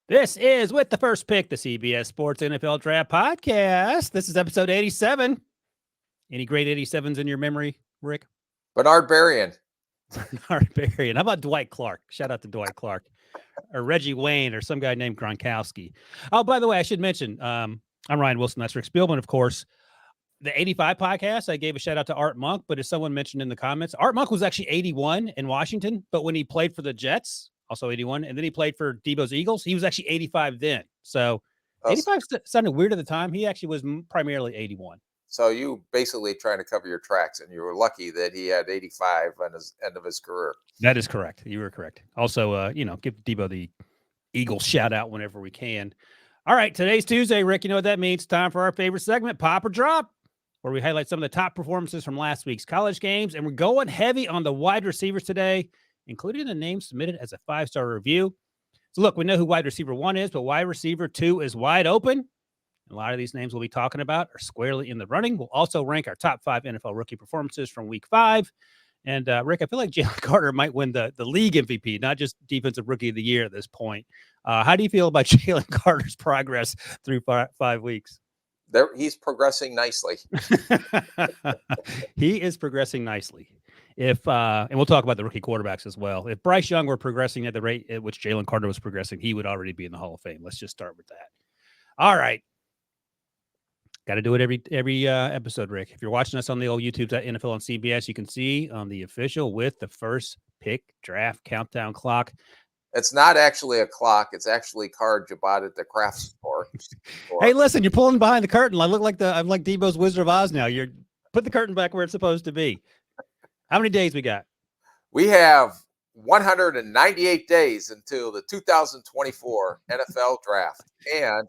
This is With the First Pick, the CBS Sports NFL Draft Podcast. This is episode 87. Any great 87s in your memory, Rick? Bernard Berrien. Bernard Berrien. How about Dwight Clark? Shout out to Dwight Clark. Or Reggie Wayne or some guy named Gronkowski. Oh, by the way, I should mention, I'm Ryan Wilson. That's Rick Spielman, of course. The 85 podcast, I gave a shout out to Art Monk, but as someone mentioned in the comments, Art Monk was actually 81 in Washington, but when he played for the Jets, also 81, and then he played for Debo's Eagles, he was actually 85 then. So 85 sounded weird at the time. He actually was primarily 81. So you basically trying to cover your tracks, and you were lucky that he had 85 on his end of his career. That is correct. You were correct. Also, give Debo the Eagles shout out whenever we can. All right, today's Tuesday, Rick. You know what that means? Time for our favorite segment, Pop or Drop, where we highlight some of the top performances from last week's college games. And we're going heavy on the wide receivers today, including the names submitted as a 5-star review. So, look, we know who wide receiver 1 is, but wide receiver 2 is wide open. A lot of these names we'll be talking about are squarely in the running. We'll also rank our top 5 NFL rookie performances from week 5. And, Rick, I feel like Jalen Carter might win the league MVP, not just defensive rookie of the year at this point. How do you feel about Jalen Carter's progress through 5 weeks? He's progressing nicely. He is progressing nicely. And we'll talk about the rookie quarterbacks as well. If Bryce Young were progressing at the rate at which Jalen Carter was progressing, he would already be in the Hall of Fame. Let's just start with that. All right. Got to do it every episode, Rick. If you're watching us on the old YouTube at NFL on CBS, you can see on the official With the First Pick draft countdown clock. It's not actually a clock. It's actually cards you bought at the craft store. Hey, listen, you're pulling behind the curtain. I'm like Debo's Wizard of Oz now. You're put the curtain back where it's supposed to be. How many days we got? We have 198 days until the 2024 NFL draft. And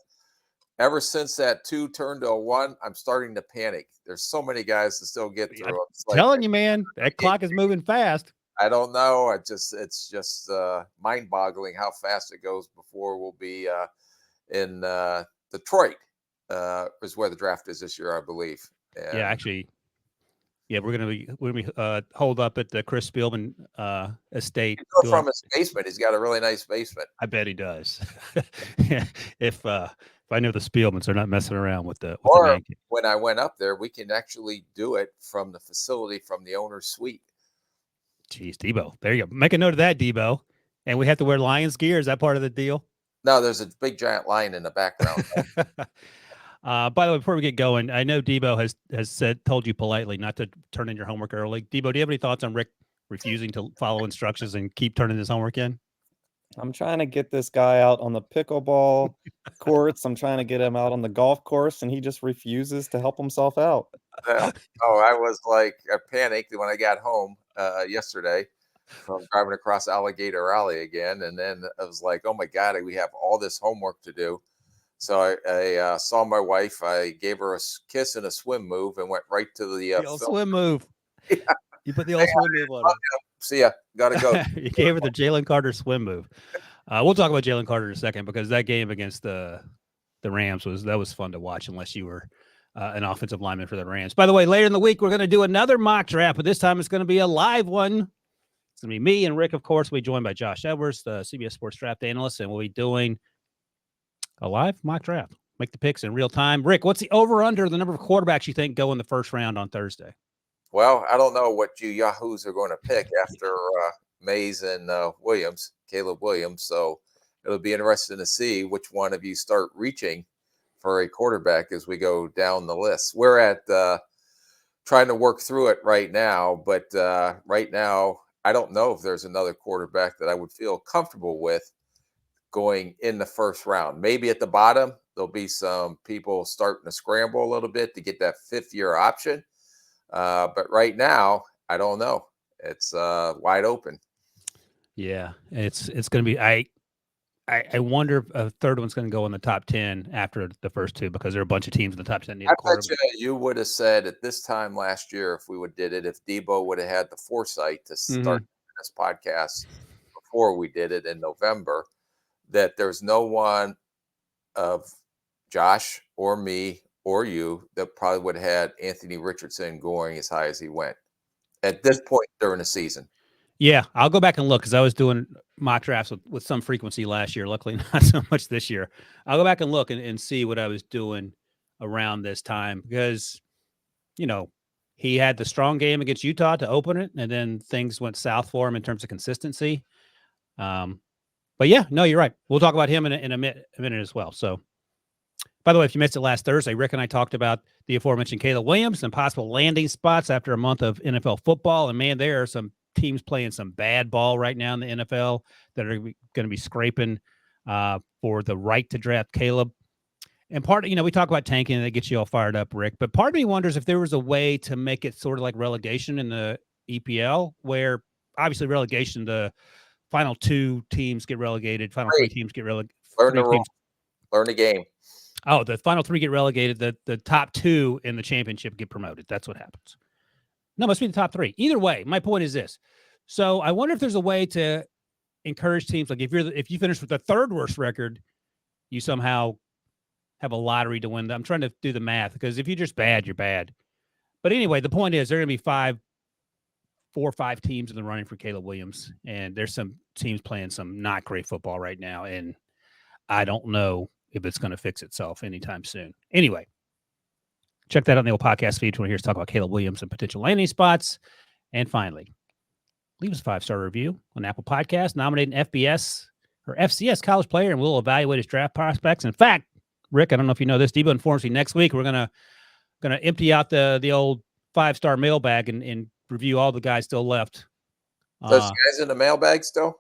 ever since that 2 turned to a 1, I'm starting to panic. There's so many guys to still get through. I'm telling you, man, that clock is moving fast. I don't know. It's just mind-boggling how fast it goes before we'll be in Detroit. Is where the draft is this year, I believe. And yeah, actually. Yeah, we're gonna be holed up at the Chris Spielman estate. From his basement, he's got a really nice basement. I bet he does. If I know the Spielmans, they're not messing around with the. Or when I went up there, we can actually do it from the facility, from the owner's suite. Jeez, Debo, there you go. Make a note of that, Debo. And we have to wear Lions gear. Is that part of the deal? No, there's a big giant lion in the background. By the way, before we get going, I know Debo has told you politely not to turn in your homework early. Debo, do you have any thoughts on Rick refusing to follow instructions and keep turning his homework in? I'm trying to get this guy out on the pickleball courts. I'm trying to get him out on the golf course, and he just refuses to help himself out. I was like, I panicked when I got home yesterday from driving across Alligator Alley again. And then I was like, oh my God, we have all this homework to do. So I saw my wife. I gave her a kiss and a swim move and went right to the swim move. Yeah. You put the old swim move on. See ya. Gotta go. You gave her the Jalen Carter swim move. We'll talk about Jalen Carter in a second because that game against the Rams was fun to watch unless you were an offensive lineman for the Rams. By the way, later in the week, we're going to do another mock draft, but this time it's going to be a live one. It's going to be me and Rick, of course. We'll be joined by Josh Edwards, the CBS Sports draft analyst, and we'll be doing a live mock draft. Make the picks in real time. Rick, what's the over-under, the number of quarterbacks you think go in the first round on Thursday? Well, I don't know what you yahoos are going to pick after Mays and Caleb Williams. So it'll be interesting to see which one of you start reaching for a quarterback as we go down the list. We're at trying to work through it right now. But right now, I don't know if there's another quarterback that I would feel comfortable with going in the first round. Maybe at the bottom, there'll be some people starting to scramble a little bit to get that 5th-year option. But right now, I don't know. It's wide open. Yeah, it's going to be. I wonder if a third one's going to go in the top 10 after the first 2 because there are a bunch of teams in the top 10 need a quarterback. You would have said at this time last year if we did it, if Debo would have had the foresight to start this podcast before we did it in November, that there's no one of Josh or me or you that probably would have had Anthony Richardson going as high as he went at this point during the season. Yeah, I'll go back and look because I was doing mock drafts with some frequency last year. Luckily, not so much this year. I'll go back and look and see what I was doing around this time because, he had the strong game against Utah to open it, and then things went south for him in terms of consistency. But yeah, no, you're right. We'll talk about him in a minute as well. So, by the way, if you missed it last Thursday, Rick and I talked about the aforementioned Caleb Williams and possible landing spots after a month of NFL football. And man, there are some teams playing some bad ball right now in the NFL that are going to be scraping for the right to draft Caleb. And part of, we talk about tanking and that gets you all fired up, Rick. But part of me wonders if there was a way to make it sort of like relegation in the EPL, where obviously relegation, the final 2 teams get relegated, final 3 teams get relegated. Learn the rules. Learn the game. Oh, the final 3 get relegated. The top 2 in the championship get promoted. That's what happens. No, it must be the top 3. Either way, my point is this. So I wonder if there's a way to encourage teams, like if you finish with the 3rd worst record, you somehow have a lottery to win. I'm trying to do the math because if you're just bad, you're bad. But anyway, the point is there are going to be 4 or 5 teams in the running for Caleb Williams, and there's some teams playing some not great football right now, and I don't know if it's going to fix itself anytime soon. Anyway, check that out in the old podcast feed. When we hear us talk about Caleb Williams and potential landing spots. And finally, leave us a 5-star review on Apple Podcasts, nominate an FBS or FCS college player, and we'll evaluate his draft prospects. In fact, Rick, I don't know if you know this, Debo informs me next week we're gonna empty out the old 5-star mailbag and review all the guys still left. Those guys in the mailbag still?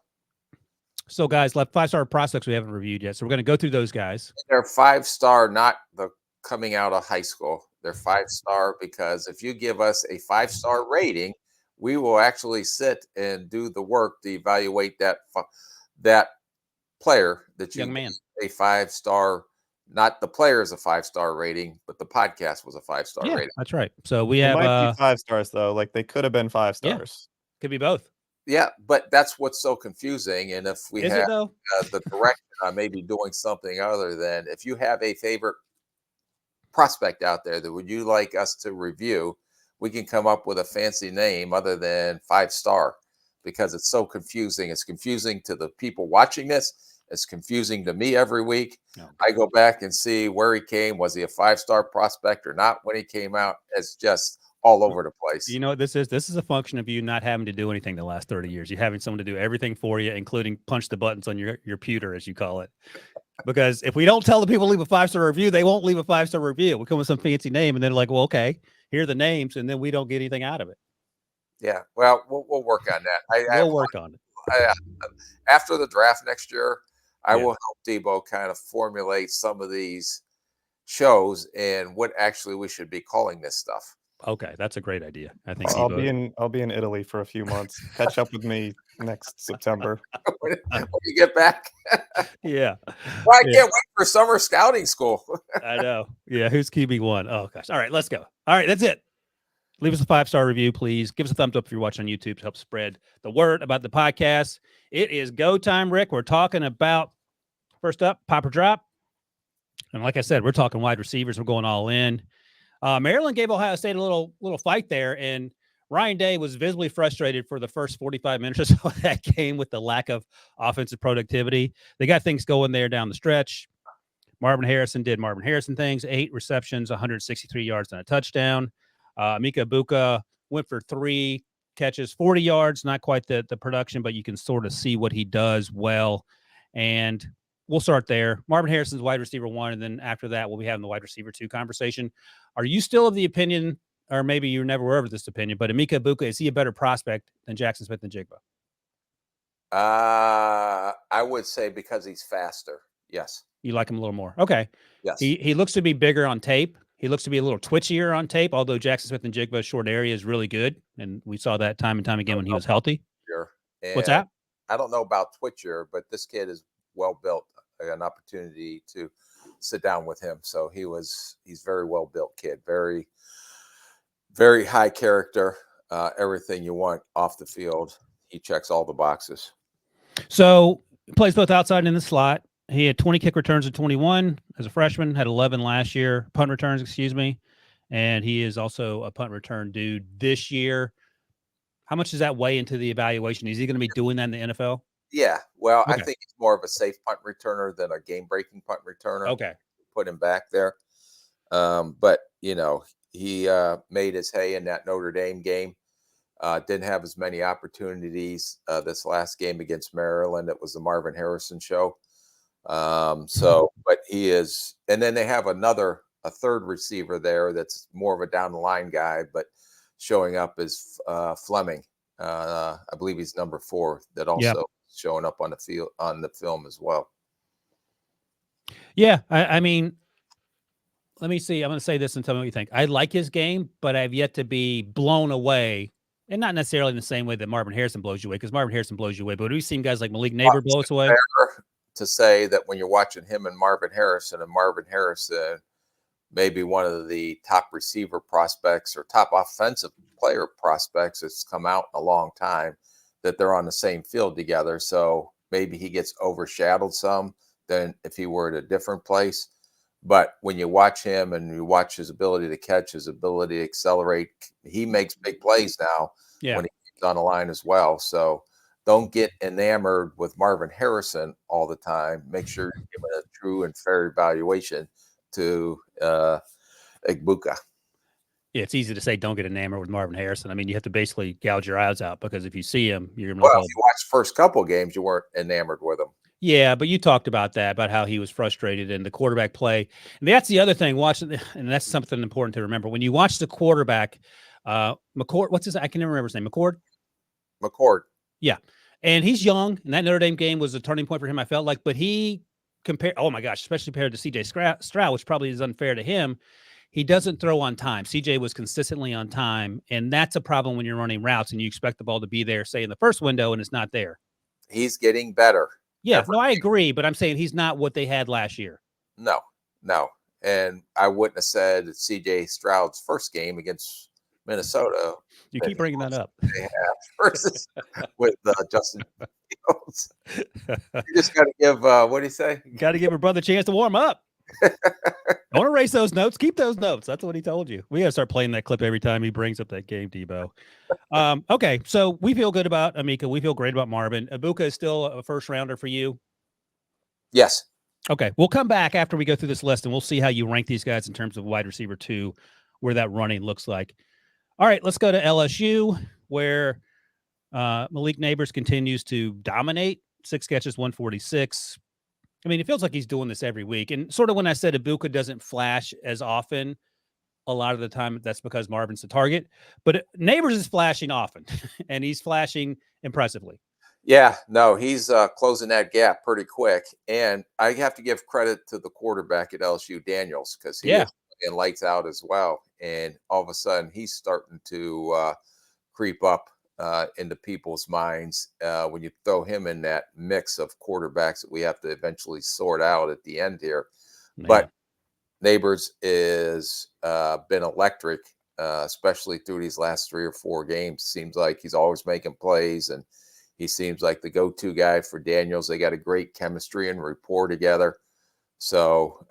So guys left 5-star prospects we haven't reviewed yet. So we're going to go through those guys. They're 5-star, not the coming out of high school. They're 5-star because if you give us a 5-star rating, we will actually sit and do the work to evaluate that player that you young man a 5-star. Not the player is a 5-star rating, but the podcast was a 5-star rating. That's right. So we It have might be 5 stars though. Like they could have been 5 stars. Could be both. Yeah, but that's what's so confusing. And if we have the direction on maybe doing something other than if you have a favorite prospect out there that would you like us to review, we can come up with a fancy name other than 5-star because it's so confusing. It's confusing to the people watching this. It's confusing to me every week. Okay. I go back and see where he came. Was he a 5-star prospect or not when he came out? It's just all over the place. You know what this is? This is a function of you not having to do anything the last 30 years. You having someone to do everything for you, including punch the buttons on your pewter, as you call it. Because if we don't tell the people to leave a 5-star review, they won't leave a 5-star review. We come with some fancy name and then like, well, okay, here are the names. And then we don't get anything out of it. Yeah. Well, we'll work on that. We'll work on it. After the draft next year, I will help Debo kind of formulate some of these shows and what actually we should be calling this stuff. Okay, that's a great idea. I think I'll be in Italy for a few months. Catch up with me next September. when you get back. Yeah. Well, I can't wait for summer scouting school. I know. Yeah, who's QB1? Oh gosh. All right, let's go. All right, that's it. Leave us a 5-star review, please. Give us a thumbs up if you're watching on YouTube to help spread the word about the podcast. It is go time, Rick. We're talking about, first up, Pop or Drop. And like I said, we're talking wide receivers. We're going all in. Maryland gave Ohio State a little fight there, and Ryan Day was visibly frustrated for the first 45 minutes or so of that game with the lack of offensive productivity. They got things going there down the stretch. Marvin Harrison did Marvin Harrison things, 8 receptions, 163 yards and a touchdown. Mika Ibuka went for 3 catches, 40 yards, not quite the production, but you can sort of see what he does well. And we'll start there. Marvin Harrison's wide receiver 1, and then after that, we'll be having the wide receiver 2 conversation. Are you still of the opinion, or maybe you never were of this opinion, but Mika Ibuka, is he a better prospect than Jackson Smith and Jigba? I would say because he's faster. Yes. You like him a little more. Okay. Yes. He looks to be bigger on tape. He looks to be a little twitchier on tape, although Jackson Smith and Jigba's short area is really good. And we saw that time and time again when he was healthy. What's that? I don't know about twitchier, but this kid is well built. An opportunity to sit down with him. So he's very well built kid, very, very high character, everything you want off the field. He checks all the boxes. So he plays both outside and in the slot. He had 20 kick returns in 21 as a freshman, had 11 last year, punt returns, excuse me. And he is also a punt return dude this year. How much does that weigh into the evaluation? Is he going to be doing that in the NFL? Yeah. Well, I Okay. think he's more of a safe punt returner than a game-breaking punt returner. Okay. Put him back there. But, he made his hay in that Notre Dame game. Didn't have as many opportunities this last game against Maryland. It was the Marvin Harrison show. But he is, and then they have a third receiver there that's more of a down the line guy, but showing up is Fleming. I believe he's number 4 that also showing up on the film as well. Yeah. I mean, let me see. I'm going to say this and tell me what you think. I like his game, but I've yet to be blown away. And not necessarily in the same way that Marvin Harrison blows you away, because Marvin Harrison blows you away. But we've seen guys like Malik Neighbor blow us away. To say that when you're watching him and Marvin Harrison maybe one of the top receiver prospects or top offensive player prospects that's come out in a long time, that they're on the same field together. So maybe he gets overshadowed some than if he were at a different place. But when you watch him and you watch his ability to catch, his ability to accelerate, he makes big plays now when he's on the line as well. So don't get enamored with Marvin Harrison all the time. Make sure you're giving a true and fair evaluation to Egbuka. Yeah, it's easy to say don't get enamored with Marvin Harrison. I mean, you have to basically gouge your eyes out, because if you see him, you're going to. Well, if you watch the first couple of games, you weren't enamored with him. Yeah, but you talked about that, about how he was frustrated in the quarterback play. And that's the other thing, watching, and that's something important to remember. When you watch the quarterback, McCord, what's his, I can never remember his name, McCord? Yeah. And he's young, and that Notre Dame game was a turning point for him, I felt like. But he oh my gosh, especially compared to CJ Stroud, which probably is unfair to him, he doesn't throw on time. CJ was consistently on time, and that's a problem when you're running routes and you expect the ball to be there, say, in the first window, and it's not there. He's getting better. Yeah, no, I agree, but I'm saying he's not what they had last year. No. And I wouldn't have said CJ Stroud's first game against Minnesota. You keep bringing that up. Versus with Justin Fields. You just got to give, what do you say? Got to give your brother a chance to warm up. Don't erase those notes. Keep those notes. That's what he told you. We got to start playing that clip every time he brings up that game, Debo. Okay, so we feel good about Emeka. We feel great about Marvin. Egbuka is still a first rounder for you? Yes. Okay, we'll come back after we go through this list, and we'll see how you rank these guys in terms of wide receiver 2, where that running looks like. All right, let's go to LSU, where Malik Neighbors continues to dominate. 6 catches, 146. I mean, it feels like he's doing this every week. And sort of when I said Egbuka doesn't flash as often, a lot of the time that's because Marvin's the target. But Neighbors is flashing often, and he's flashing impressively. Yeah, no, he's closing that gap pretty quick. And I have to give credit to the quarterback at LSU, Daniels, because he is in lights out as well. And all of a sudden, he's starting to creep up into people's minds when you throw him in that mix of quarterbacks that we have to eventually sort out at the end here. Man. But Neighbors is been electric, especially through these last 3 or 4 games. Seems like he's always making plays, and he seems like the go-to guy for Daniels. They got a great chemistry and rapport together. So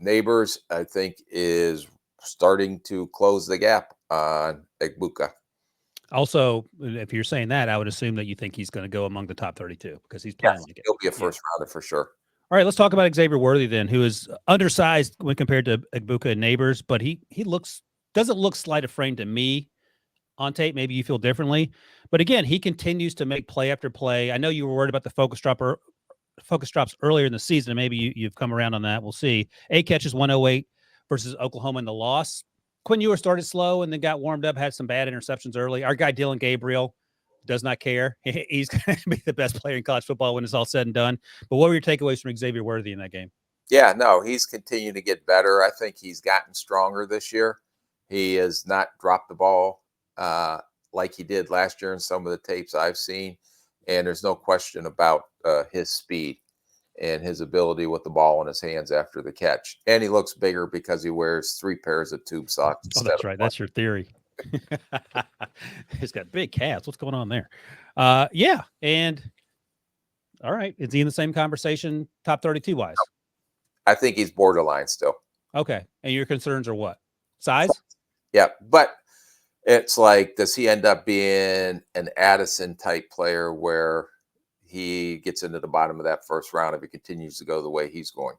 Neighbors, I think, is starting to close the gap on Egbuka. Also, if you're saying that, I would assume that you think he's going to go among the top 32 because he's playing like it. He'll be a first rounder for sure. All right, let's talk about Xavier Worthy then, who is undersized when compared to Egbuka and Neighbors, but he doesn't look slight of frame to me on tape. Maybe you feel differently, but again, he continues to make play after play. I know you were worried about the focus drops earlier in the season, and maybe you've come around on that. We'll see. 8 catches, 108 versus Oklahoma in the loss. Quinn Ewers started slow and then got warmed up, had some bad interceptions early. Our guy Dylan Gabriel does not care. He's going to be the best player in college football when it's all said and done. But what were your takeaways from Xavier Worthy in that game? Yeah, no, he's continued to get better. I think he's gotten stronger this year. He has not dropped the ball like he did last year in some of the tapes I've seen. And there's no question about his speed and his ability with the ball in his hands after the catch. And he looks bigger because he wears 3 pairs of tube socks. Oh, that's right. That's your theory. He's got big calves. What's going on there? Yeah. And all right. Is he in the same conversation, top 32 wise? I think he's borderline still. Okay. And your concerns are what? Size? Yeah. But It's like, does he end up being an Addison type player where he gets into the bottom of that first round if he continues to go the way he's going?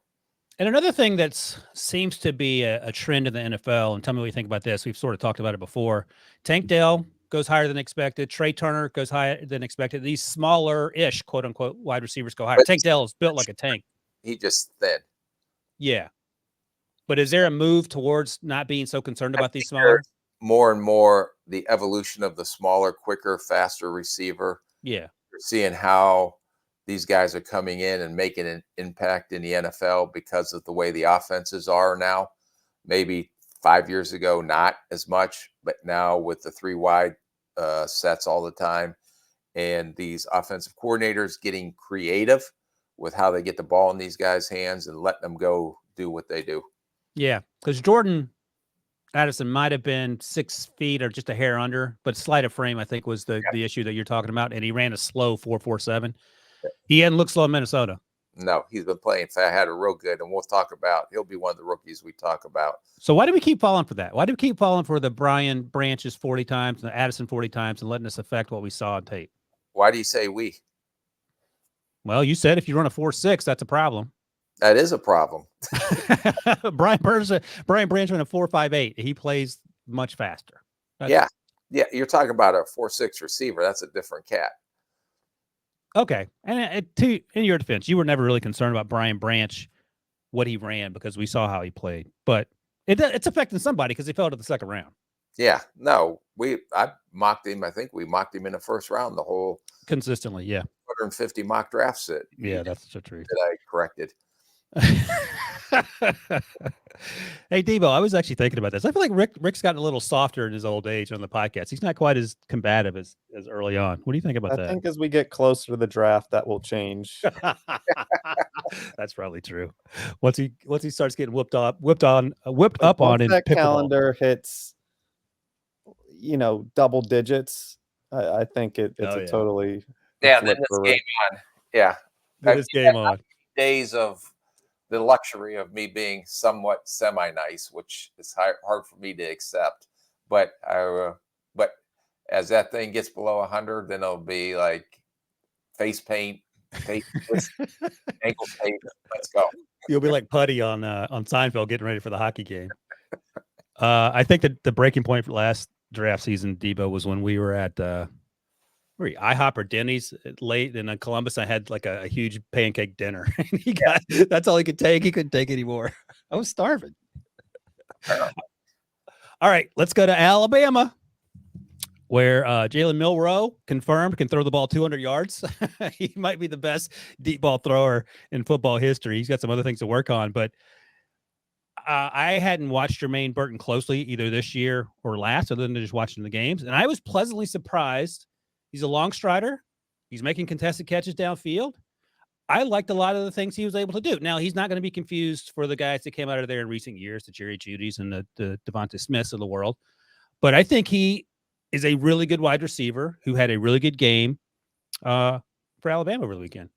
And another thing that seems to be a trend in the NFL, and tell me what you think about this. We've sort of talked about it before. Tank Dell goes higher than expected. Trey Turner goes higher than expected. These smaller-ish, quote unquote, wide receivers go higher. But Tank Dell is built like a tank. he just thin. Yeah. But is there a move towards not being so concerned I about these think smaller? there's more and more the evolution of the smaller, quicker, faster receiver. Yeah. You're seeing how these guys are coming in and making an impact in the NFL because of the way the offenses are now. Maybe 5 years ago, not as much, but now with the 3 wide sets all the time, and these offensive coordinators getting creative with how they get the ball in these guys' hands and let them go do what they do. Yeah. Because Jordan Addison might have been 6 feet or just a hair under, but sleight of frame, I think, was the issue that you're talking about. And he ran a slow 4.47. He hadn't looked slow in Minnesota. No, he's been playing fat, had a real good, and we'll talk about, he'll be one of the rookies we talk about. So why do we keep falling for that? Why do we keep falling for the Brian Branches 40 times and the Addison 40 times and letting us affect what we saw on tape? Why do you say we? Well, you said if you run a 4.6, that's a problem. That is a problem. Brian Branch ran a 4.58. He plays much faster. Yeah. You're talking about a 4.6 receiver. That's a different cat. Okay. And in your defense, you were never really concerned about Brian Branch, what he ran, because we saw how he played. But it's affecting somebody because he fell to the second round. Yeah. No, I mocked him. I think we mocked him in the first round the whole consistently. Yeah. 150 mock drafts. Yeah, that's the truth. That I corrected. Hey, Debo, I was actually thinking about this. I feel like Rick's gotten a little softer in his old age on the podcast. He's not quite as combative as early on. What do you think about that? I think as we get closer to the draft, that will change. That's probably true. Once he starts getting whipped up on in that pickleball. Calendar hits, double digits. I think it's a totally then this game on. Yeah, this game on. Days of the luxury of me being somewhat semi-nice, which is hard for me to accept. But as that thing gets below 100, then it'll be like face paint, ankle tape. Let's go. You'll be like Putty on Seinfeld getting ready for the hockey game. I think that the breaking point for last draft season, Debo, was when we were at IHOP or Denny's late in Columbus. I had like a huge pancake dinner. And that's all he could take. He couldn't take anymore. I was starving. All right, let's go to Alabama, where Jalen Milroe confirmed can throw the ball 200 yards. He might be the best deep ball thrower in football history. He's got some other things to work on, but I hadn't watched Jermaine Burton closely either this year or last, other than just watching the games. And I was pleasantly surprised. He's a long strider. He's making contested catches downfield. I liked a lot of the things he was able to do. Now, he's not going to be confused for the guys that came out of there in recent years, the Jerry Judys and the Devonta Smiths of the world. But I think he is a really good wide receiver who had a really good game for Alabama over the weekend.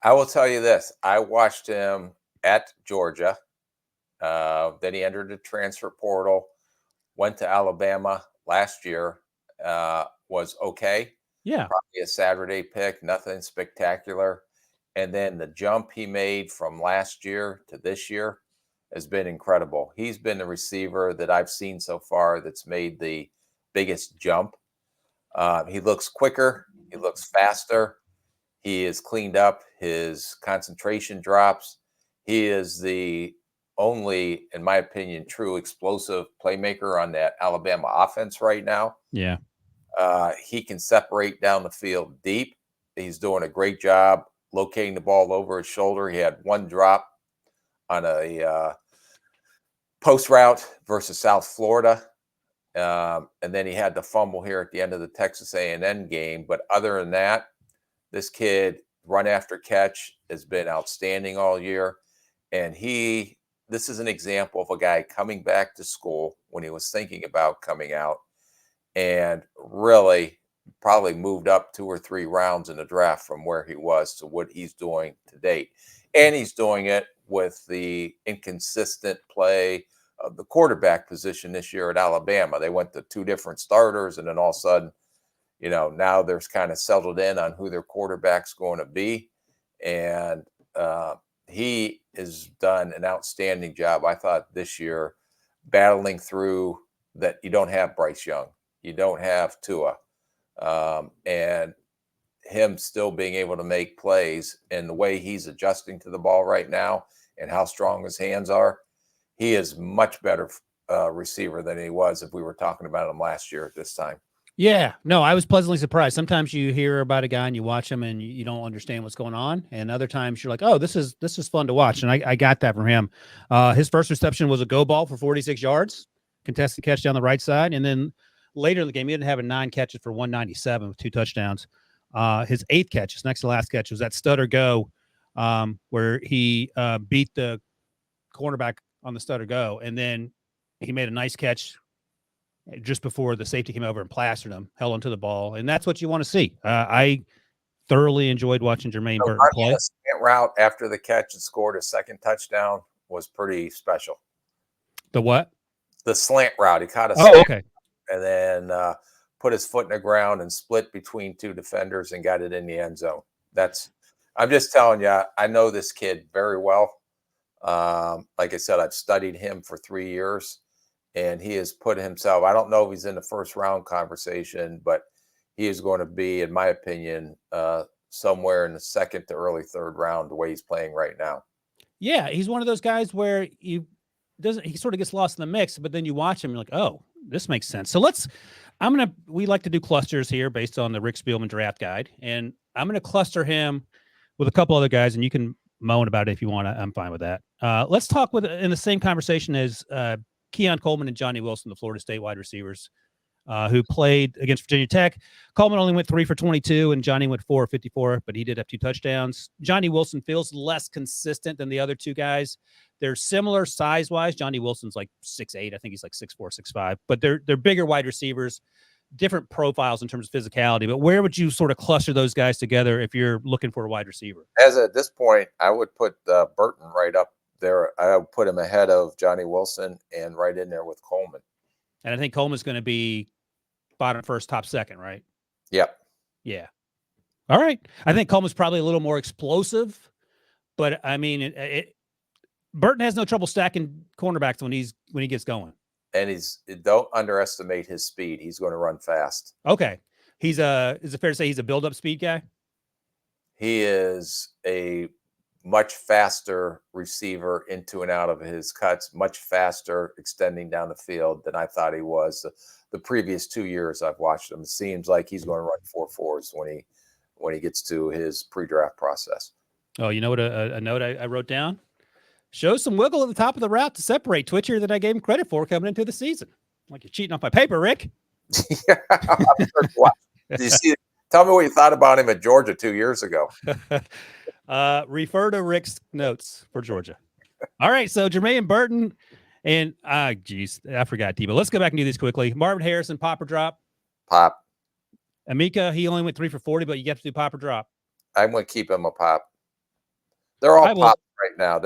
I will tell you this. I watched him at Georgia. Then he entered the transfer portal, went to Alabama last year, was okay. Yeah. Probably a Saturday pick, nothing spectacular. And then the jump he made from last year to this year has been incredible. He's been the receiver that I've seen so far that's made the biggest jump. He looks quicker. He looks faster. He is cleaned up. His concentration drops. He is the only, in my opinion, true explosive playmaker on that Alabama offense right now. Yeah. He can separate down the field deep. He's doing a great job locating the ball over his shoulder. He had one drop on a post route versus South Florida. And then he had the fumble here at the end of the Texas A&M game. But other than that, this kid run after catch has been outstanding all year. And this is an example of a guy coming back to school when he was thinking about coming out and really probably moved up 2 or 3 rounds in the draft from where he was to what he's doing to date. And he's doing it with the inconsistent play the quarterback position this year at Alabama. They went to 2 different starters, and then all of a sudden, now there's kind of settled in on who their quarterback's going to be. And he has done an outstanding job, I thought, this year, battling through that. You don't have Bryce Young. You don't have Tua. And him still being able to make plays, and the way he's adjusting to the ball right now and how strong his hands are, he is much better receiver than he was if we were talking about him last year at this time. Yeah, no, I was pleasantly surprised. Sometimes you hear about a guy and you watch him and you don't understand what's going on, and other times you're like, "Oh, this is fun to watch." And I got that from him. His first reception was a go ball for 46 yards, contested catch down the right side, and then later in the game he ended up having 9 catches for 197 with 2 touchdowns. His 8th catch, his next to last catch, was that stutter go, where he beat the cornerback on the stutter go, and then he made a nice catch just before the safety came over and plastered him, held onto the ball, and that's what you want to see. I thoroughly enjoyed watching Jermaine Burton play. A slant route after the catch and scored a second touchdown was pretty special. The what? The slant route. He caught a slant, okay, and then put his foot in the ground and split between 2 defenders and got it in the end zone. I'm just telling you, I know this kid very well. Like I said, I've studied him for 3 years, and he has put himself, I don't know if he's in the first round conversation, but he is going to be, in my opinion, somewhere in the second to early third round, the way he's playing right now. Yeah, he's one of those guys where he sort of gets lost in the mix, but then you watch him, you're like, oh, this makes sense. So we like to do clusters here based on the Rick Spielman draft guide, and I'm going to cluster him with a couple other guys, and you can moan about it if you want. I'm fine with that. Let's talk in the same conversation as Keon Coleman and Johnny Wilson, the Florida State wide receivers, who played against Virginia Tech. Coleman only went 3 for 22, and Johnny went 4 for 54, but he did have 2 touchdowns. Johnny Wilson feels less consistent than the other 2 guys. They're similar size-wise. Johnny Wilson's like 6'8". I think he's like 6'4", 6'5", but they're bigger wide receivers, different profiles in terms of physicality. But where would you sort of cluster those guys together if you're looking for a wide receiver? As at this point, I would put Burton right up there. I would put him ahead of Johnny Wilson and right in there with Coleman. And I think Coleman's going to be bottom first, top second, right? Yep. Yeah. All right. I think Coleman's probably a little more explosive, but I mean, Burton has no trouble stacking cornerbacks when he gets going. And don't underestimate his speed. He's going to run fast. Okay. Is it fair to say he's a build-up speed guy? He is a much faster receiver into and out of his cuts, much faster extending down the field than I thought he was. The previous 2 years I've watched him, it seems like he's going to run 4.4s when he gets to his pre-draft process. Oh, you know what? A note I wrote down? Show some wiggle at the top of the route to separate Twitcher that I gave him credit for coming into the season. Like you're cheating off my paper, Rick. Did you see? Tell me what you thought about him at Georgia 2 years ago. Refer to Rick's notes for Georgia. All right, so Jermaine Burton and I forgot Debo. Let's go back and do these quickly. Marvin Harrison, pop or drop? Pop. Amika, he only went 3 for 40, but you have to do pop or drop. I'm going to keep him a pop. They're all pop right now.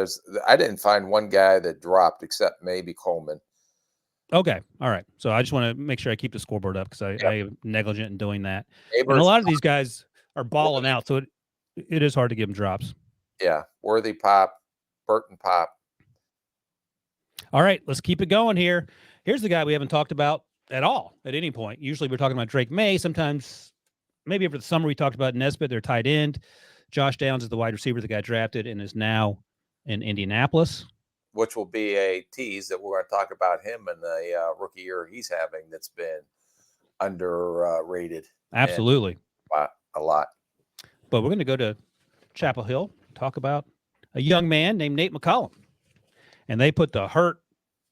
I didn't find one guy that dropped except maybe Coleman. Okay. All right. So I just want to make sure I keep the scoreboard up because I am negligent in doing that. And a lot of these guys are balling out, so it is hard to give them drops. Yeah. Worthy pop, Burton pop. All right. Let's keep it going here. Here's the guy we haven't talked about at all at any point. Usually we're talking about Drake May. Sometimes maybe over the summer we talked about Nesbitt, their tight end. Josh Downs is the wide receiver that got drafted and is now in Indianapolis. Which will be a tease that we're going to talk about him in the rookie year he's having that's been underrated. Absolutely. A lot. But we're going to go to Chapel Hill, talk about a young man named Nate McCollum. And they put the hurt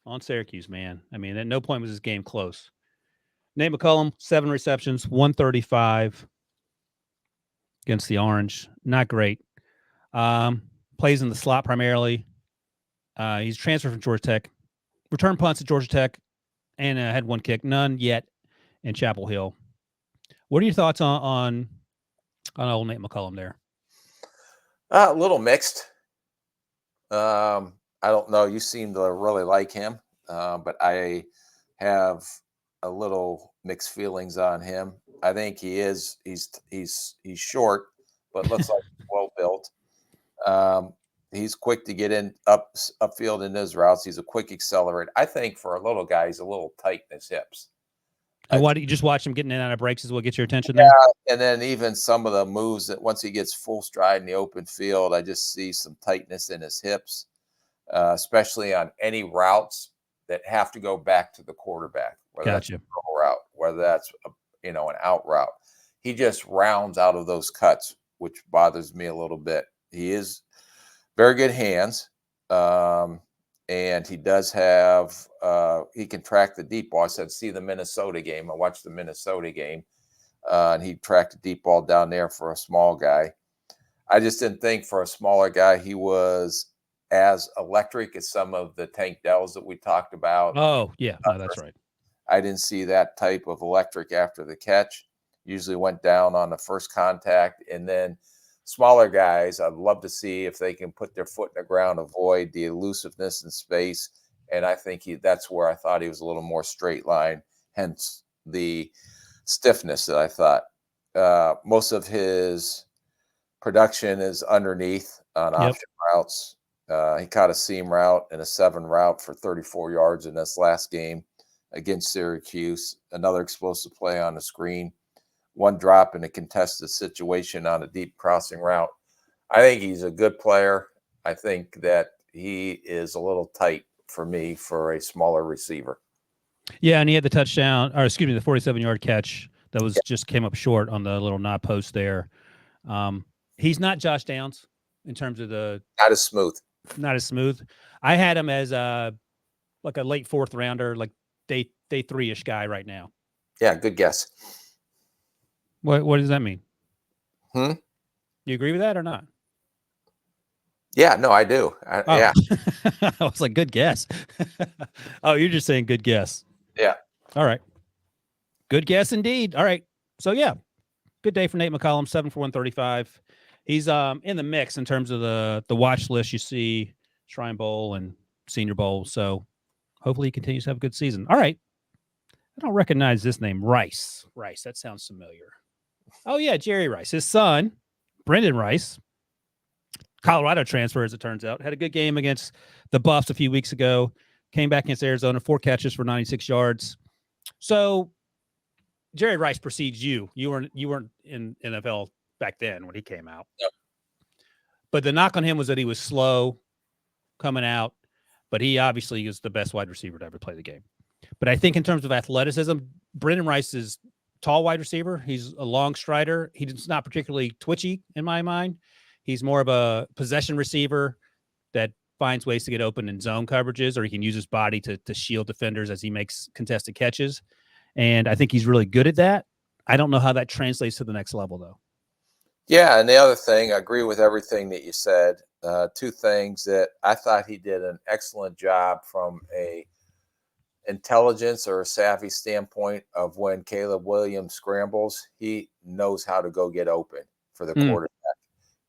on Syracuse, man. I mean, at no point was this game close. Nate McCollum, 7 receptions, 135 against the Orange. Not great. Plays in the slot primarily. He's transferred from Georgia Tech. Return punts at Georgia Tech and had 1 kick. None yet in Chapel Hill. What are your thoughts on old Nate McCollum there? A little mixed. I don't know. You seem to really like him. but I have a little mixed feelings on him. I think he's short, but looks like well built. He's quick to get in upfield in his routes. He's a quick accelerator. I think for a little guy, he's a little tight in his hips. And why do you just watch him getting in and out of breaks is what gets your attention Yeah, there? and then even some of the moves that once he gets full stride in the open field, I just see some tightness in his hips, especially on any routes that have to go back to the quarterback, whether that's a throw route, whether that's an out route. He just rounds out of those cuts, which bothers me a little bit. He is very good hands, and he does have he can track the deep ball. I said, see the Minnesota game. I watched the Minnesota game, and he tracked the deep ball down there for a small guy. I just didn't think for a smaller guy he was as electric as some of the Tank Dells that we talked about. Oh, yeah. No, that's right. I didn't see that type of electric after the catch. Usually went down on the first contact. And then smaller guys, I'd love to see if they can put their foot in the ground, avoid the elusiveness in space. And I think that's where I thought he was a little more straight line, hence the stiffness that I thought. Most of his production is underneath on option routes. He caught a seam route and a 7 route for 34 yards in this last game against Syracuse. Another explosive play on the screen. 1 drop in a contested situation on a deep crossing route. I think he's a good player. I think that he is a little tight for me for a smaller receiver. Yeah, and he had the touchdown, or excuse me, the 47-yard catch that was just came up short on the little nod post there. He's not Josh Downs in terms of not as smooth. I had him as like a late 4th rounder, like day 3-ish guy right now. Yeah, good guess. What does that mean? You agree with that or not? Yeah, no, I do. Yeah. I was like, good guess. Oh, you're just saying good guess. Yeah. All right. Good guess indeed. All right. So yeah, good day for Nate McCollum, 7 for 135. He's in the mix in terms of the watch list. You see Shrine Bowl and Senior Bowl. So hopefully he continues to have a good season. All right. I don't recognize this name. Rice. That sounds familiar. Oh, yeah, Jerry Rice. His son, Brendan Rice, Colorado transfer, as it turns out, had a good game against the Buffs a few weeks ago, came back against Arizona, 4 catches for 96 yards. So Jerry Rice precedes you. You weren't in NFL back then when he came out. Yep. But the knock on him was that he was slow coming out, but he obviously is the best wide receiver to ever play the game. But I think in terms of athleticism, Brendan Rice is tall wide receiver. He's a long strider. He's not particularly twitchy in my mind. He's more of a possession receiver that finds ways to get open in zone coverages, or he can use his body to shield defenders as he makes contested catches. And I think he's really good at that. I don't know how that translates to the next level, though. Yeah, and the other thing, I agree with everything that you said. 2 things that I thought he did an excellent job from a intelligence or a savvy standpoint of when Caleb Williams scrambles, he knows how to go get open for the quarterback.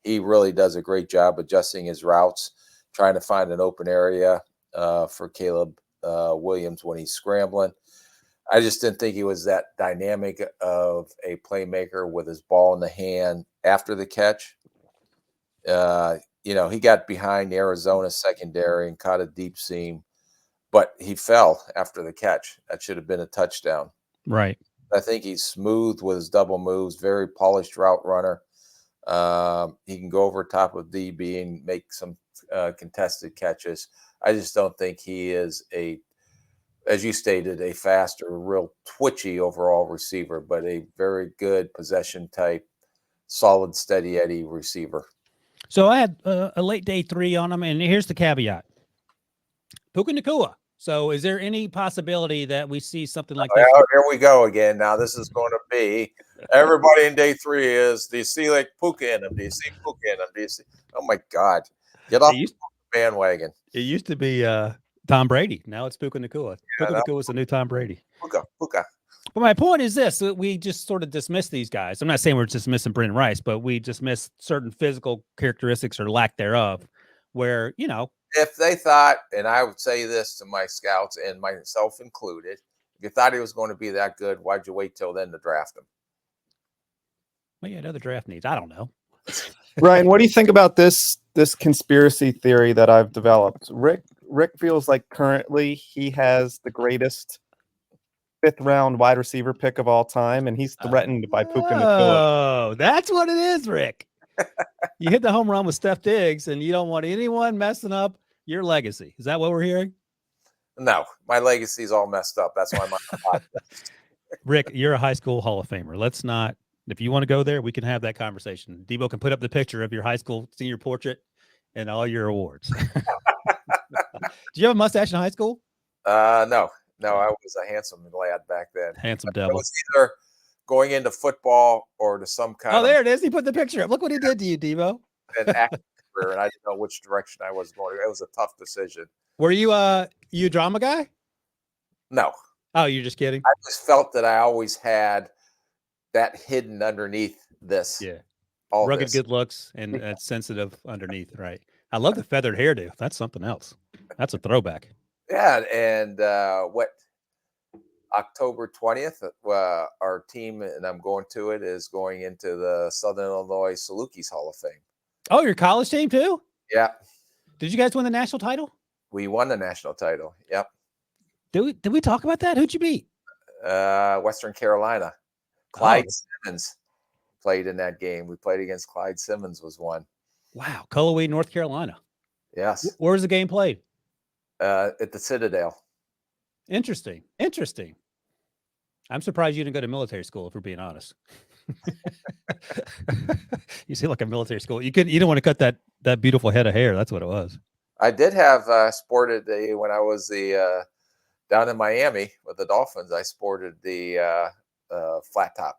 He really does a great job adjusting his routes, trying to find an open area for Caleb Williams when he's scrambling. I just didn't think he was that dynamic of a playmaker with his ball in the hand after the catch. He got behind Arizona secondary and caught a deep seam, but he fell after the catch. That should have been a touchdown. Right. I think he's smooth with his double moves, very polished route runner. He can go over top of DB and make some contested catches. I just don't think he is as you stated, a fast or real twitchy overall receiver, but a very good possession type, solid, steady Eddie receiver. So I had a late day 3 on him, and here's the caveat. Puka Nacua. So is there any possibility that we see something like this? Here we go again. Now this is going to be everybody in day 3 is, do you see like Puka in him? Do you see Puka in him? Do you see? Oh my God. Get off the bandwagon. It used to be Tom Brady. Now it's Puka Nacua. Puka Nacua is the new Tom Brady. Puka. But my point is this: we just sort of dismiss these guys. I'm not saying we're dismissing Brendan Rice, but we dismiss certain physical characteristics or lack thereof, where if they thought, and I would say this to my scouts and myself included, if you thought he was going to be that good, why'd you wait till then to draft him? Well, yeah, other draft needs. I don't know. Ryan, what do you think about this conspiracy theory that I've developed? Rick feels like currently he has the greatest 5th round wide receiver pick of all time, and he's threatened by Puka Nacua. Oh, that's what it is, Rick. You hit the home run with Steph Diggs, and you don't want anyone messing up your legacy. Is that what we're hearing? No, my legacy's all messed up. That's why my Rick, you're a high school Hall of Famer. Let's not. If you want to go there, we can have that conversation. Debo can put up the picture of your high school senior portrait and all your awards. Did you have a mustache in high school? No, I was a handsome lad back then. Handsome It devil. was either going into football or to some kind Oh, of there it is. He put the picture up. Look what he did to you, Debo. an acting career, and I didn't know which direction I was going. It was a tough decision. Were you a drama guy? No, Oh, you're just kidding. I just felt that I always had that hidden underneath this. Yeah. All Rugged this. good looks and sensitive underneath, right? I love the feathered hairdo. That's something else. That's a throwback. Yeah, and what October 20th, our team, and I'm going to it, is going into the Southern Illinois Salukis Hall of Fame. Oh, your college team too? Yeah, Did you guys win the national title? we won the national title. Yep, Did we talk about that? Who'd you beat? Western Carolina. Clyde Simmons played in that game. We played against Clyde Simmons was one. Wow, Cullowhee, North Carolina. Yes, Where's the game played? at the Citadel. Interesting. I'm surprised you didn't go to military school, if we're being honest. You seem like a military school. You didn't want to cut that beautiful head of hair. That's what it was. I did have sported when I was down in Miami with the Dolphins. I sported the flat top.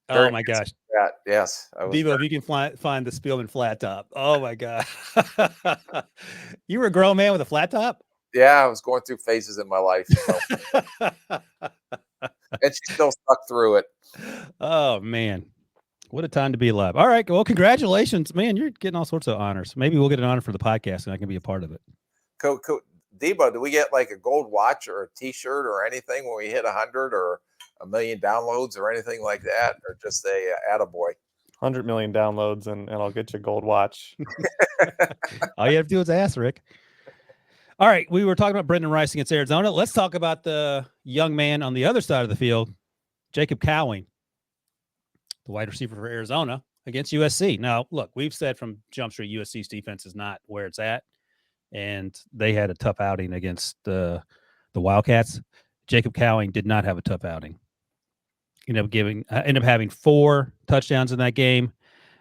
Oh my gosh. Yes. Debo, if you can find the Spielman flat top. Oh my God. You were a grown man with a flat top? Yeah, I was going through phases in my life. And she still stuck through it. Oh man. What a time to be alive. All right. Well, congratulations, man. You're getting all sorts of honors. Maybe we'll get an honor for the podcast and I can be a part of it. Debo, do we get like a gold watch or a t-shirt or anything when we hit 100 or 1 million downloads or anything like that? Or just a attaboy? 100 million downloads and I'll get you a gold watch. All you have to do is ask, Rick. All right. We were talking about Brendan Rice against Arizona. Let's talk about the young man on the other side of the field, Jacob Cowing, the wide receiver for Arizona against USC. Now, look, we've said from Jump Street, USC's defense is not where it's at, and they had a tough outing against the Wildcats. Jacob Cowing did not have a tough outing. Ended up having 4 touchdowns in that game,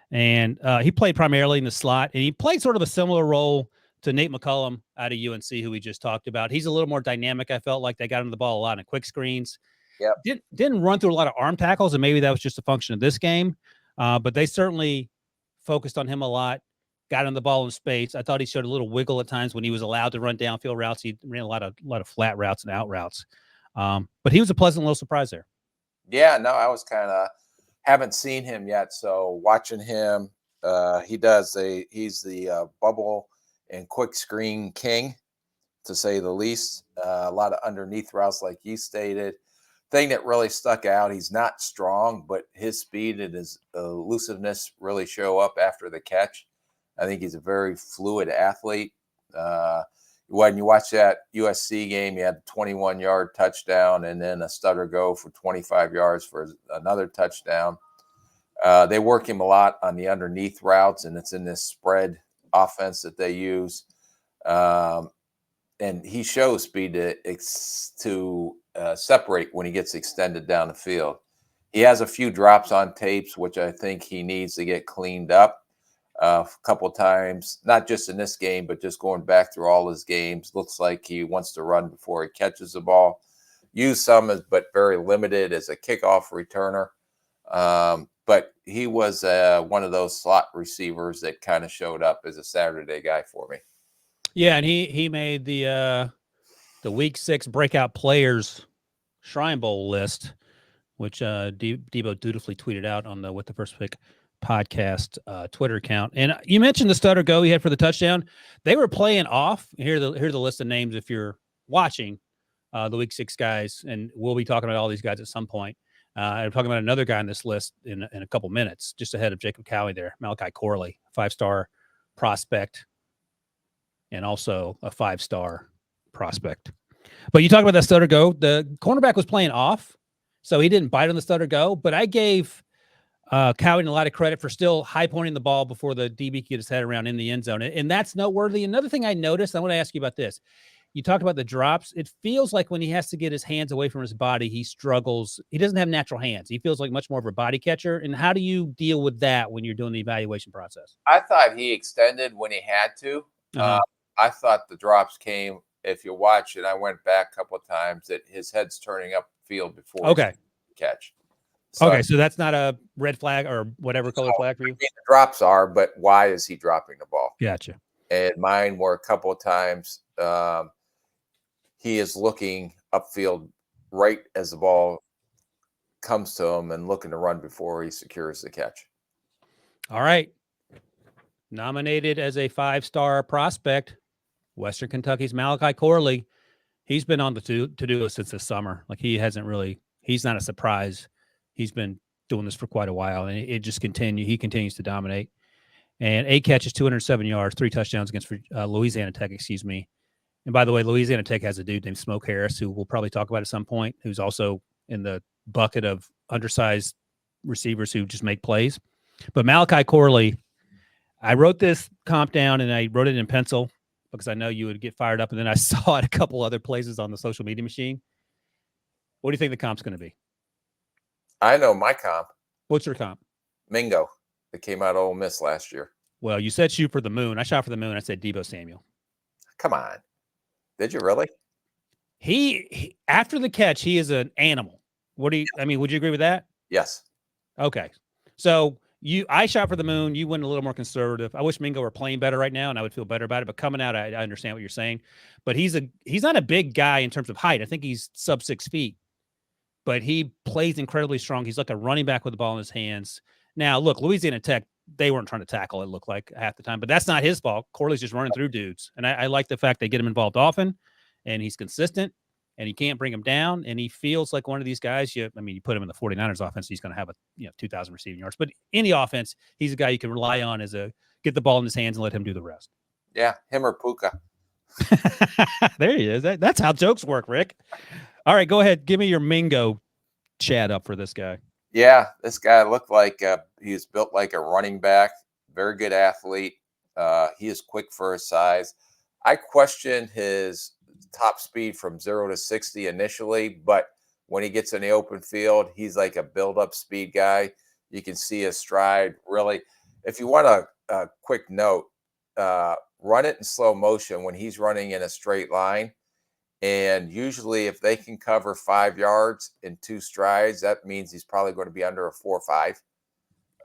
and he played primarily in the slot, and he played sort of a similar role to Nate McCullum out of UNC, who we just talked about. He's a little more dynamic. I felt like they got him the ball a lot in quick screens. Yep. Didn't run through a lot of arm tackles, and maybe that was just a function of this game. But they certainly focused on him a lot, got him the ball in space. I thought he showed a little wiggle at times when he was allowed to run downfield routes. He ran a lot of flat routes and out routes. But he was a pleasant little surprise there. Yeah, no, I was haven't seen him yet. So watching him, he's the bubble and quick screen king, to say the least. A lot of underneath routes, like you stated. Thing that really stuck out, he's not strong, but his speed and his elusiveness really show up after the catch. I think he's a very fluid athlete. When you watch that USC game, he had a 21-yard touchdown and then a stutter go for 25 yards for another touchdown. They work him a lot on the underneath routes, and it's in this spread offense that they use. And he shows speed to separate when he gets extended down the field. He has a few drops on tapes, which I think he needs to get cleaned up a couple times, not just in this game, but just going back through all his games. Looks like he wants to run before he catches the ball. Use some, but very limited as a kickoff returner. But he was one of those slot receivers that kind of showed up as a Saturday guy for me. Yeah, and he made the Week 6 breakout players Shrine Bowl list, which Debo dutifully tweeted out on the With the First Pick podcast Twitter account. And you mentioned the stutter go he had for the touchdown. They were playing off. Here's the list of names if you're watching the Week 6 guys, and we'll be talking about all these guys at some point. I'm talking about another guy on this list in a couple minutes, just ahead of Jacob Cowie there, Malachi Corley, 5-star prospect, and also a 5-star prospect. But you talk about that stutter go. The cornerback was playing off, so he didn't bite on the stutter go. But I gave Cowie a lot of credit for still high pointing the ball before the DB could get his head around in the end zone. And that's noteworthy. Another thing I noticed, I want to ask you about this. You talked about the drops. It feels like when he has to get his hands away from his body, he struggles. He doesn't have natural hands. He feels like much more of a body catcher. And how do you deal with that when you're doing the evaluation process? I thought he extended when he had to. I thought the drops came, if you watch it, I went back a couple of times, that his head's turning upfield before okay. catch. So that's not a red flag or whatever color flag for you? The drops are, but why is he dropping the ball? Gotcha. And mine were a couple of times. He is looking upfield right as the ball comes to him and looking to run before he secures the catch. All right. Nominated as a 5-star prospect, Western Kentucky's Malachi Corley. He's been on the to-do list since this summer. Like he's not a surprise. He's been doing this for quite a while, and it just he continues to dominate. And 8 catches, 207 yards, 3 touchdowns against Louisiana Tech, excuse me. And by the way, Louisiana Tech has a dude named Smoke Harris, who we'll probably talk about at some point, who's also in the bucket of undersized receivers who just make plays. But Malachi Corley, I wrote this comp down, and I wrote it in pencil because I know you would get fired up, and then I saw it a couple other places on the social media machine. What do you think the comp's going to be? I know my comp. What's your comp? Mingo, that came out of Ole Miss last year. Well, you said shoot for the moon. I shot for the moon. I said Deebo Samuel. Come on. Did you really? He after the catch, he is an animal. Would you agree with that? Yes. Okay. So I shot for the moon. You went a little more conservative. I wish Mingo were playing better right now, and I would feel better about it. But coming out, I understand what you're saying. But he's not a big guy in terms of height. I think he's sub 6 feet. But he plays incredibly strong. He's like a running back with the ball in his hands. Now, look, Louisiana Tech, they weren't trying to tackle, it looked like, half the time. But that's not his fault. Corley's just running through dudes. And I like the fact they get him involved often, and he's consistent, and he can't bring him down, and he feels like one of these guys. You put him in the 49ers offense, he's going to have 2,000 receiving yards. But any offense, he's a guy you can rely on get the ball in his hands and let him do the rest. Yeah, him or Puka. There he is. That's how jokes work, Rick. All right, go ahead. Give me your Mingo chat up for this guy. Yeah, this guy looked like he's built like a running back. Very good athlete. He is quick for his size. I questioned his top speed from 0 to 60 initially, but when he gets in the open field, he's like a build-up speed guy. You can see his stride really. If you want a quick note, run it in slow motion when he's running in a straight line. And usually if they can cover 5 yards in 2 strides, that means he's probably going to be under a 4.5.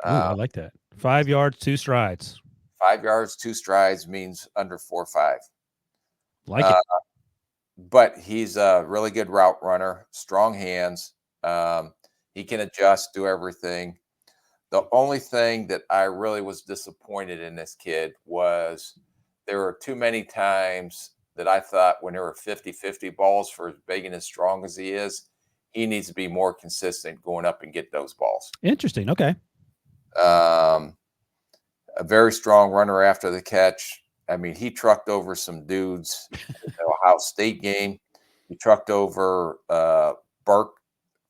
I like that. 5 yards, 2 strides. 5 yards, 2 strides means under 4.5. Like it. But he's a really good route runner, strong hands. He can adjust, do everything. The only thing that I really was disappointed in this kid was there were too many times that I thought when there were 50-50 balls, for as big and as strong as he is, he needs to be more consistent going up and get those balls. Interesting. Okay. A very strong runner after the catch. I mean, he trucked over some dudes in the Ohio State game. He trucked over Burke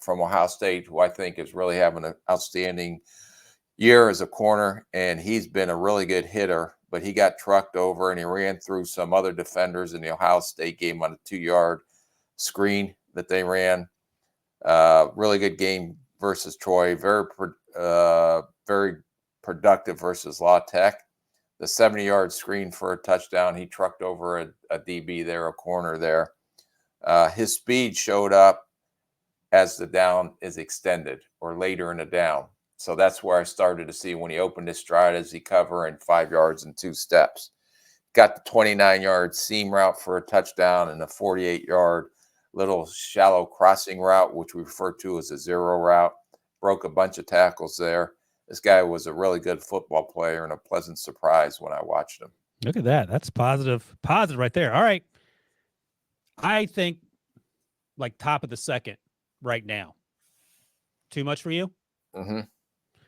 from Ohio State, who I think is really having an outstanding year as a corner, and he's been a really good hitter. But he got trucked over, and he ran through some other defenders in the Ohio State game on a 2-yard screen that they ran. Really good game versus Troy. Very productive versus La Tech. The 70-yard screen for a touchdown, he trucked over a DB there, a corner there. His speed showed up as the down is extended or later in the down. So that's where I started to see when he opened his stride as he cover in 5 yards and 2 steps. Got the 29-yard seam route for a touchdown and a 48-yard little shallow crossing route, which we refer to as a zero route. Broke a bunch of tackles there. this guy was a really good football player and a pleasant surprise when I watched him. Look at that. That's positive right there. All right. I think like top of the second right now. Too much for you? Mm-hmm.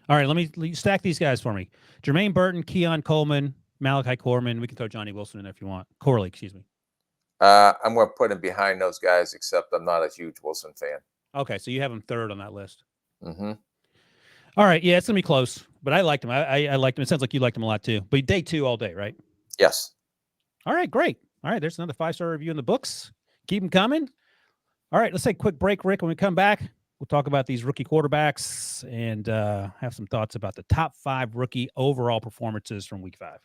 All right, let me stack these guys for me. Jermaine Burton, Keon Coleman, Malachi Corman. We can throw Johnny Wilson in there if you want. Corley, excuse me. I'm going to put him behind those guys, except I'm not a huge Wilson fan. Okay, so you have him third on that list. Mm-hmm. All right, yeah, it's going to be close, but I liked him. I liked him. It sounds like you liked him a lot too. But day 2 all day, right? Yes. All right, great. All right, there's another 5-star review in the books. Keep them coming. All right, let's take a quick break, Rick. When we come back, we'll talk about these rookie quarterbacks and have some thoughts about the top 5 rookie overall performances from week 5.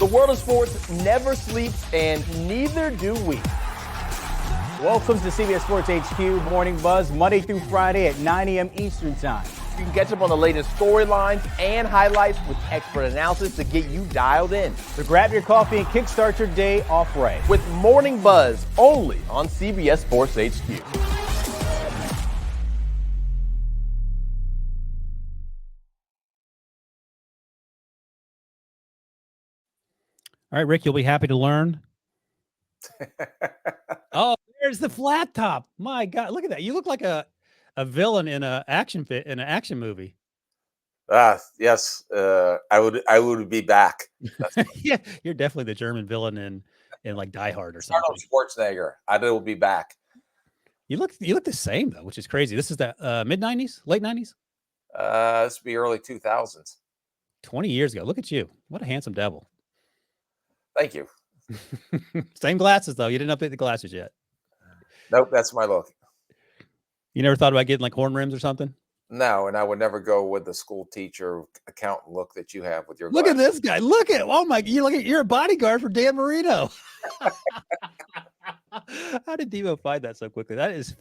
The world of sports never sleeps, and neither do we. Welcome to CBS Sports HQ Morning Buzz, Monday through Friday at 9 a.m. Eastern Time. You can catch up on the latest storylines and highlights with expert analysis to get you dialed in. So grab your coffee and kickstart your day off right. With Morning Buzz only on CBS Sports HQ. All right, Rick, you'll be happy to learn. Oh, there's the flat top. My God, look at that. You look like a villain in an action movie. Yes. I would be back. Yeah, you're definitely the German villain in like Die Hard or something. Arnold Schwarzenegger. I will be back. You look the same though, which is crazy. This is the mid 90s, late 90s? This would be early 2000s. 20 years ago. Look at you. What a handsome devil. Thank you. Same glasses though. You didn't update the glasses yet. Nope, that's my look. You never thought about getting like horn rims or something? No, and I would never go with the school teacher accountant look that you have with your Look glasses. at this guy. Look at, oh my, you're a bodyguard for Dan Marino. How did Devo find that so quickly? That is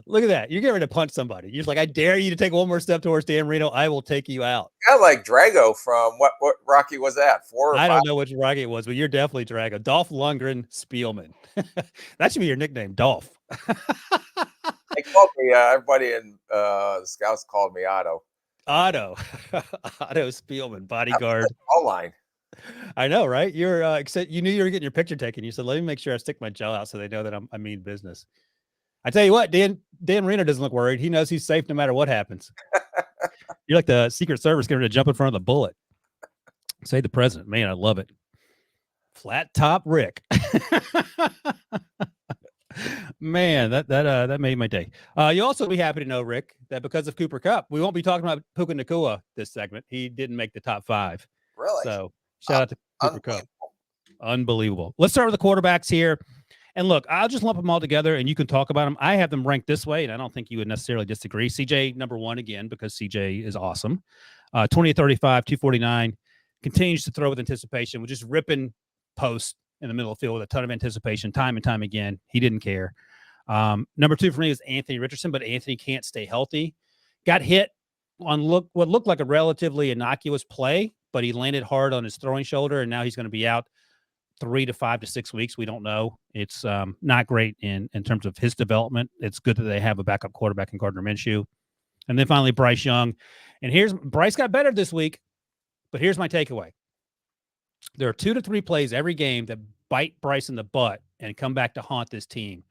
look at that. You're getting ready to punch somebody. You're just like, I dare you to take one more step towards Dan Marino. I will take you out. I like Drago from what Rocky was that? 4 or 5? I don't know which Rocky it was, but you're definitely Drago. Dolph Lundgren Spielman. That should be your nickname, Dolph. They called me, everybody in the Scouts called me Otto. Otto Spielman, bodyguard. All line. I know, right? You're except you knew you were getting your picture taken. You said, "Let me make sure I stick my jaw out so they know that I mean business." I tell you what, Dan Marino doesn't look worried. He knows he's safe no matter what happens. You're like the Secret Service getting ready to jump in front of the bullet. Say the president, man, I love it. Flat top Rick. Man, that made my day. You'll also be happy to know, Rick, that because of Cooper Kupp, we won't be talking about Puka Nacua this segment. He didn't make the top 5. Really? So shout out to Cooper Kupp. Unbelievable. Let's start with the quarterbacks here. And look, I'll just lump them all together and you can talk about them. I have them ranked this way, and I don't think you would necessarily disagree. CJ, number 1 again, because CJ is awesome. 20-35, 249, continues to throw with anticipation, with just ripping posts in the middle of the field with a ton of anticipation, time and time again. He didn't care. Number 2 for me is Anthony Richardson, but Anthony can't stay healthy. Got hit on what looked like a relatively innocuous play, but he landed hard on his throwing shoulder, and now he's going to be out 3 to 5 to 6 weeks. We don't know. It's not great in terms of his development. It's good that they have a backup quarterback in Gardner Minshew. And then finally, Bryce Young. And Bryce got better this week, but here's my takeaway. There are 2 to 3 plays every game that bite Bryce in the butt and come back to haunt this team.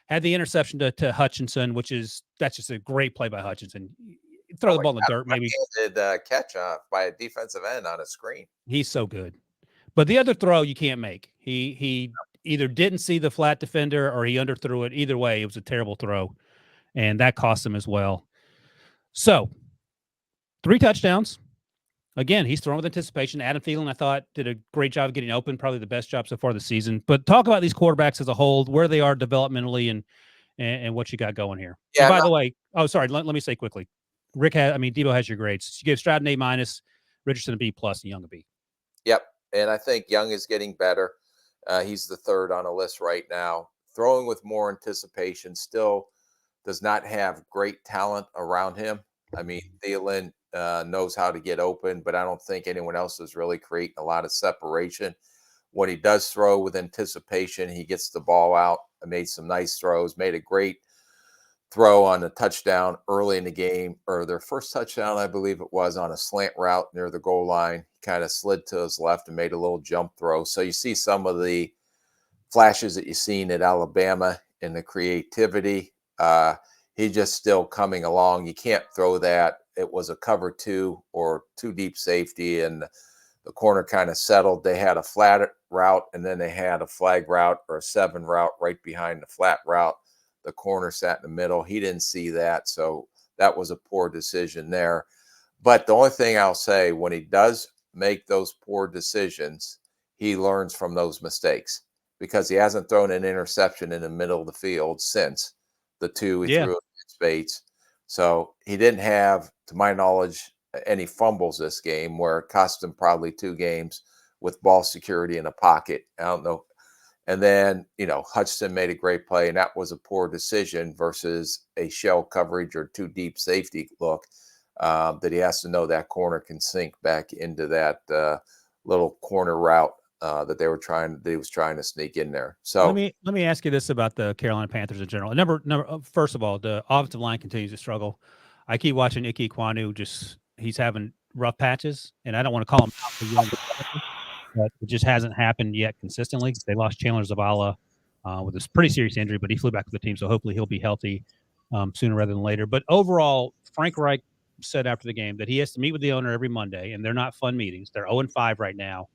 Had the interception to Hutchinson, that's just a great play by Hutchinson. Throw the ball in the dirt, maybe. Catch by a defensive end on a screen. He's so good. But the other throw you can't make. He either didn't see the flat defender or he underthrew it. Either way, it was a terrible throw, and that cost him as well. So 3 touchdowns. Again, he's thrown with anticipation. Adam Thielen, I thought, did a great job of getting open, probably the best job so far this season. But talk about these quarterbacks as a whole, where they are developmentally and what you got going here. Yeah. By the way, let me say quickly. Debo has your grades. You gave Stroud an A-, Richardson a B+, and Young a B. Yep. And I think Young is getting better. He's the 3rd on the list right now. Throwing with more anticipation, still does not have great talent around him. I mean, Thielen knows how to get open, but I don't think anyone else is really creating a lot of separation. When he does throw with anticipation, he gets the ball out. I made some nice throws, made a great throw on a touchdown early in the game, or their first touchdown, I believe it was, on a slant route near the goal line. Kind of slid to his left and made a little jump throw. So you see some of the flashes that you've seen at Alabama in the creativity. He's just still coming along. You can't throw that. It was a cover 2 or 2 deep safety, and the corner kind of settled. They had a flat route, and then they had a flag route or a 7 route right behind the flat route. The corner sat in the middle. He didn't see that, so that was a poor decision there. But the only thing I'll say, when he does make those poor decisions, he learns from those mistakes, because he hasn't thrown an interception in the middle of the field since the 2 he threw against Bates. So he didn't have, to my knowledge, any fumbles this game, where it cost him probably 2 games with ball security in the pocket. I don't know. And then, Hutchinson made a great play, and that was a poor decision versus a shell coverage or 2 deep safety look, that he has to know that corner can sink back into that little corner route that he was trying to sneak in there. So let me ask you this about the Carolina Panthers in general. First of all, the offensive line continues to struggle. I keep watching Ike Ekwonu. He's having rough patches, and I don't want to call him out for young, but it just hasn't happened yet consistently. They lost Chandler Zavala with a pretty serious injury, but he flew back to the team, so hopefully he'll be healthy sooner rather than later. But overall, Frank Reich said after the game that he has to meet with the owner every Monday, and they're not fun meetings. They're 0-5 right now.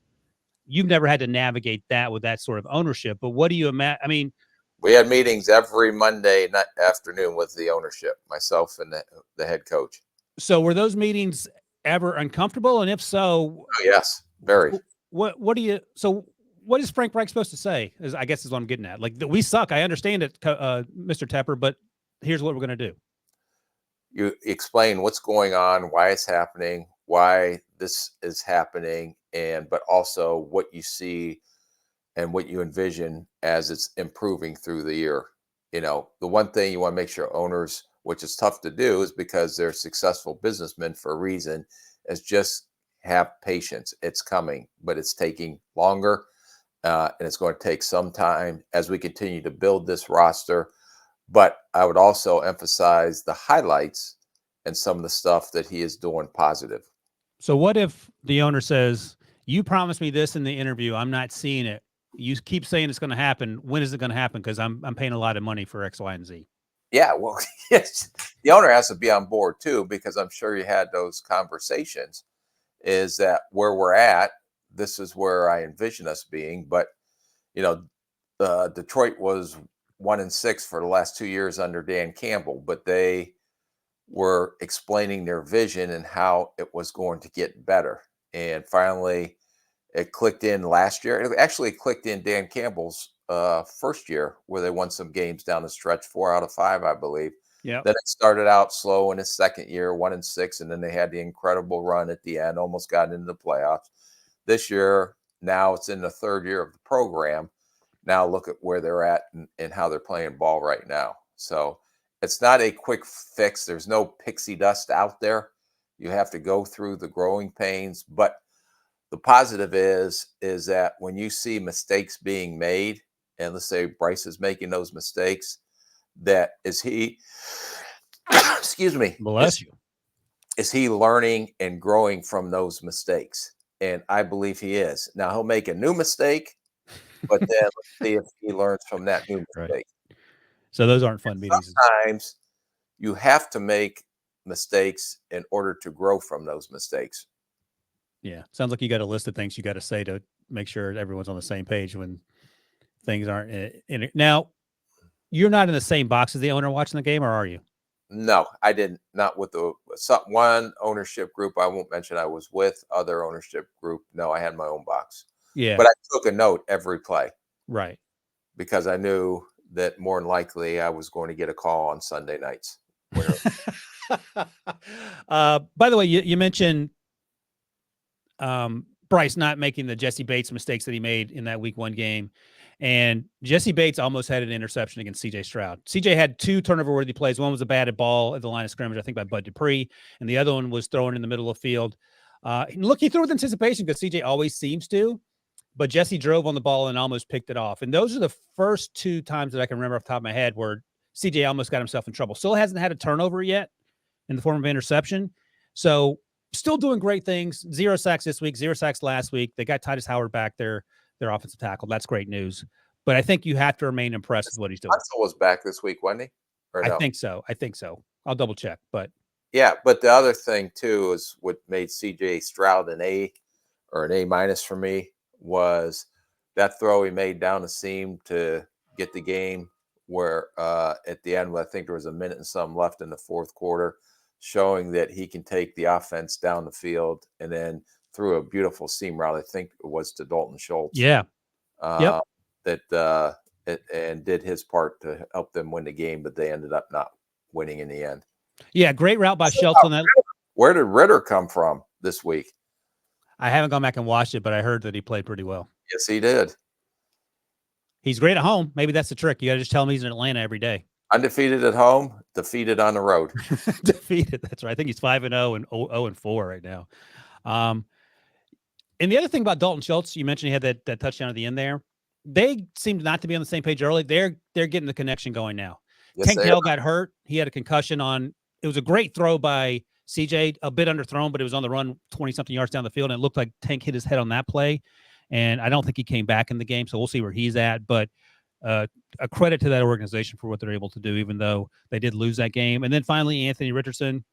You've never had to navigate that with that sort of ownership, but what do you imagine? I mean, we had meetings every Monday afternoon with the ownership, myself and the head coach. So were those meetings ever uncomfortable? And if so, oh, yes, very. What is Frank Reich supposed to say? I guess is what I'm getting at. Like, we suck. I understand it, Mr. Tepper, but here's what we're going to do. You explain what's going on, why it's happening, why this is happening, but also what you see and what you envision as it's improving through the year. The one thing you want to make sure owners, which is tough to do, is because they're successful businessmen for a reason, is just have patience. It's coming, but it's taking longer, and it's going to take some time as we continue to build this roster. But I would also emphasize the highlights and some of the stuff that he is doing positive. So what if the owner says, you promised me this in the interview, I'm not seeing it. You keep saying it's going to happen. When is it going to happen? Because I'm paying a lot of money for X, Y, and Z. Yeah, well, yes, the owner has to be on board too, because I'm sure you had those conversations. Is that where we're at? This is where I envision us being. But Detroit was 1-6 for the last 2 years under Dan Campbell, but they were explaining their vision and how it was going to get better. And finally, it clicked in last year. It actually clicked in Dan Campbell's first year, where they won some games down the stretch, 4 out of 5, I believe. Yeah. Then it started out slow in his second year, 1-6, and then they had the incredible run at the end, almost got into the playoffs. This year, now it's in the 3rd year of the program. Now look at where they're at and how they're playing ball right now. So it's not a quick fix. There's no pixie dust out there. You have to go through the growing pains. But the positive is that when you see mistakes being made, and let's say Bryce is making those mistakes, that is he, excuse me, Bless you. Is he learning and growing from those mistakes? And I believe he is. Now he'll make a new mistake, but then let's see if he learns from that new mistake. Right. So those aren't fun meetings. Sometimes you have to make mistakes in order to grow from those mistakes. Yeah. Sounds like you got a list of things you got to say to make sure everyone's on the same page when things aren't in it. Now, you're not in the same box as the owner watching the game, or are you? No, I didn't. Not with one ownership group I won't mention I was with. Other ownership group, no, I had my own box. Yeah. But I took a note every play. Right. Because I knew that more than likely I was going to get a call on Sunday nights. By the way, you mentioned Bryce not making the Jesse Bates mistakes that he made in that week 1 game. And Jesse Bates almost had an interception against CJ Stroud. CJ had 2 turnover-worthy plays. One was a batted ball at the line of scrimmage, I think by Bud Dupree, and the other one was thrown in the middle of the field. Look, he threw with anticipation because CJ always seems to, but Jesse drove on the ball and almost picked it off. And those are the first 2 times that I can remember off the top of my head where CJ almost got himself in trouble. Still hasn't had a turnover yet in the form of interception. So still doing great things. 0 sacks this week, 0 sacks last week. They got Titus Howard back there, their offensive tackle. That's great news. But I think you have to remain impressed with what he's doing. Hudson was back this week, wasn't he? Or no? I think so. I'll double check. But yeah, but the other thing too is what made CJ Stroud an A for me was that throw he made down the seam to get the game where at the end, I think there was a minute and some left in the fourth quarter, showing that he can take the offense down the field and then threw a beautiful seam route. I think it was to Dalton Schultz. yeah. Yep. And did his part to help them win the game, but they ended up not winning in the end. Yeah, great route by Schultz on that. Where did Ritter come from this week? I haven't gone back and watched it, but I heard that he played pretty well. Yes, he did. He's great at home. Maybe that's the trick. You got to just tell him he's in Atlanta every day. Undefeated at home, defeated on the road. Defeated. That's right. I think he's 5-0 and 0-4 right now. And the other thing about Dalton Schultz, you mentioned he had that touchdown at the end there. They seemed not to be on the same page early. They're getting the connection going now. Yes, Tank Dell got hurt. He had a concussion on. It was a great throw by CJ, a bit underthrown, but it was on the run 20-something yards down the field, and it looked like Tank hit his head on that play. And I don't think he came back in the game, so we'll see where he's at. But a credit to that organization for what they're able to do, even though they did lose that game. And then finally, Anthony Richardson.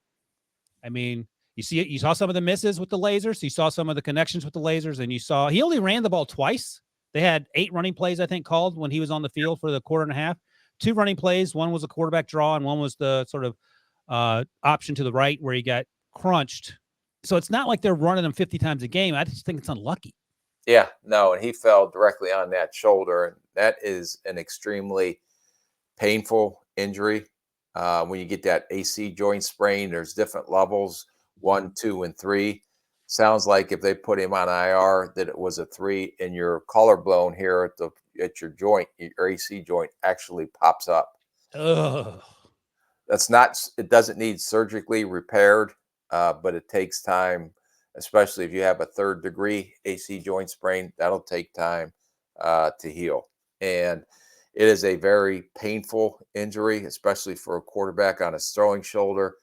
I mean, you saw some of the misses with the lasers. You saw some of the connections with the lasers, and you saw he only ran the ball twice. They had 8 running plays, I think, called when he was on the field for the quarter and a half. 2 running plays. One was a quarterback draw, and one was the sort of option to the right where he got crunched. So it's not like they're running him 50 times a game. I just think it's unlucky. Yeah, no, and he fell directly on that shoulder. And that is an extremely painful injury. When you get that AC joint sprain, there's different levels, 1, 2, and 3. Sounds like if they put him on IR that it was a 3, and your collarbone here at your joint, your AC joint actually pops up. Ugh. It doesn't need surgically repaired, but it takes time, especially if you have a 3rd degree AC joint sprain. That'll take time to heal. And it is a very painful injury, especially for a quarterback on his throwing shoulder.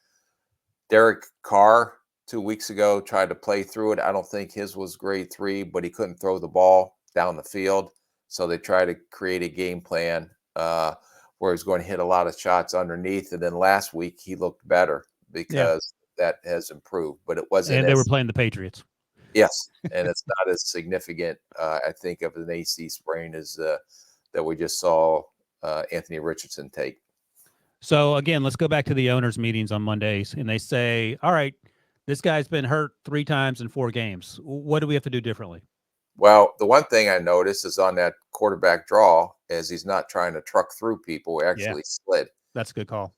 Derek Carr 2 weeks ago tried to play through it. I don't think his was grade 3, but he couldn't throw the ball down the field. So they tried to create a game plan where he's going to hit a lot of shots underneath. And then last week he looked better because that has improved, but it wasn't. And they were playing the Patriots. Yes. And it's not as significant, I think, of an AC sprain as that we just saw Anthony Richardson take. So again, let's go back to the owners' meetings on Mondays, and they say, all right, this guy's been hurt 3 times in 4 games. What do we have to do differently? Well, the one thing I noticed is on that quarterback draw is he's not trying to truck through people. He actually slid. That's a good call.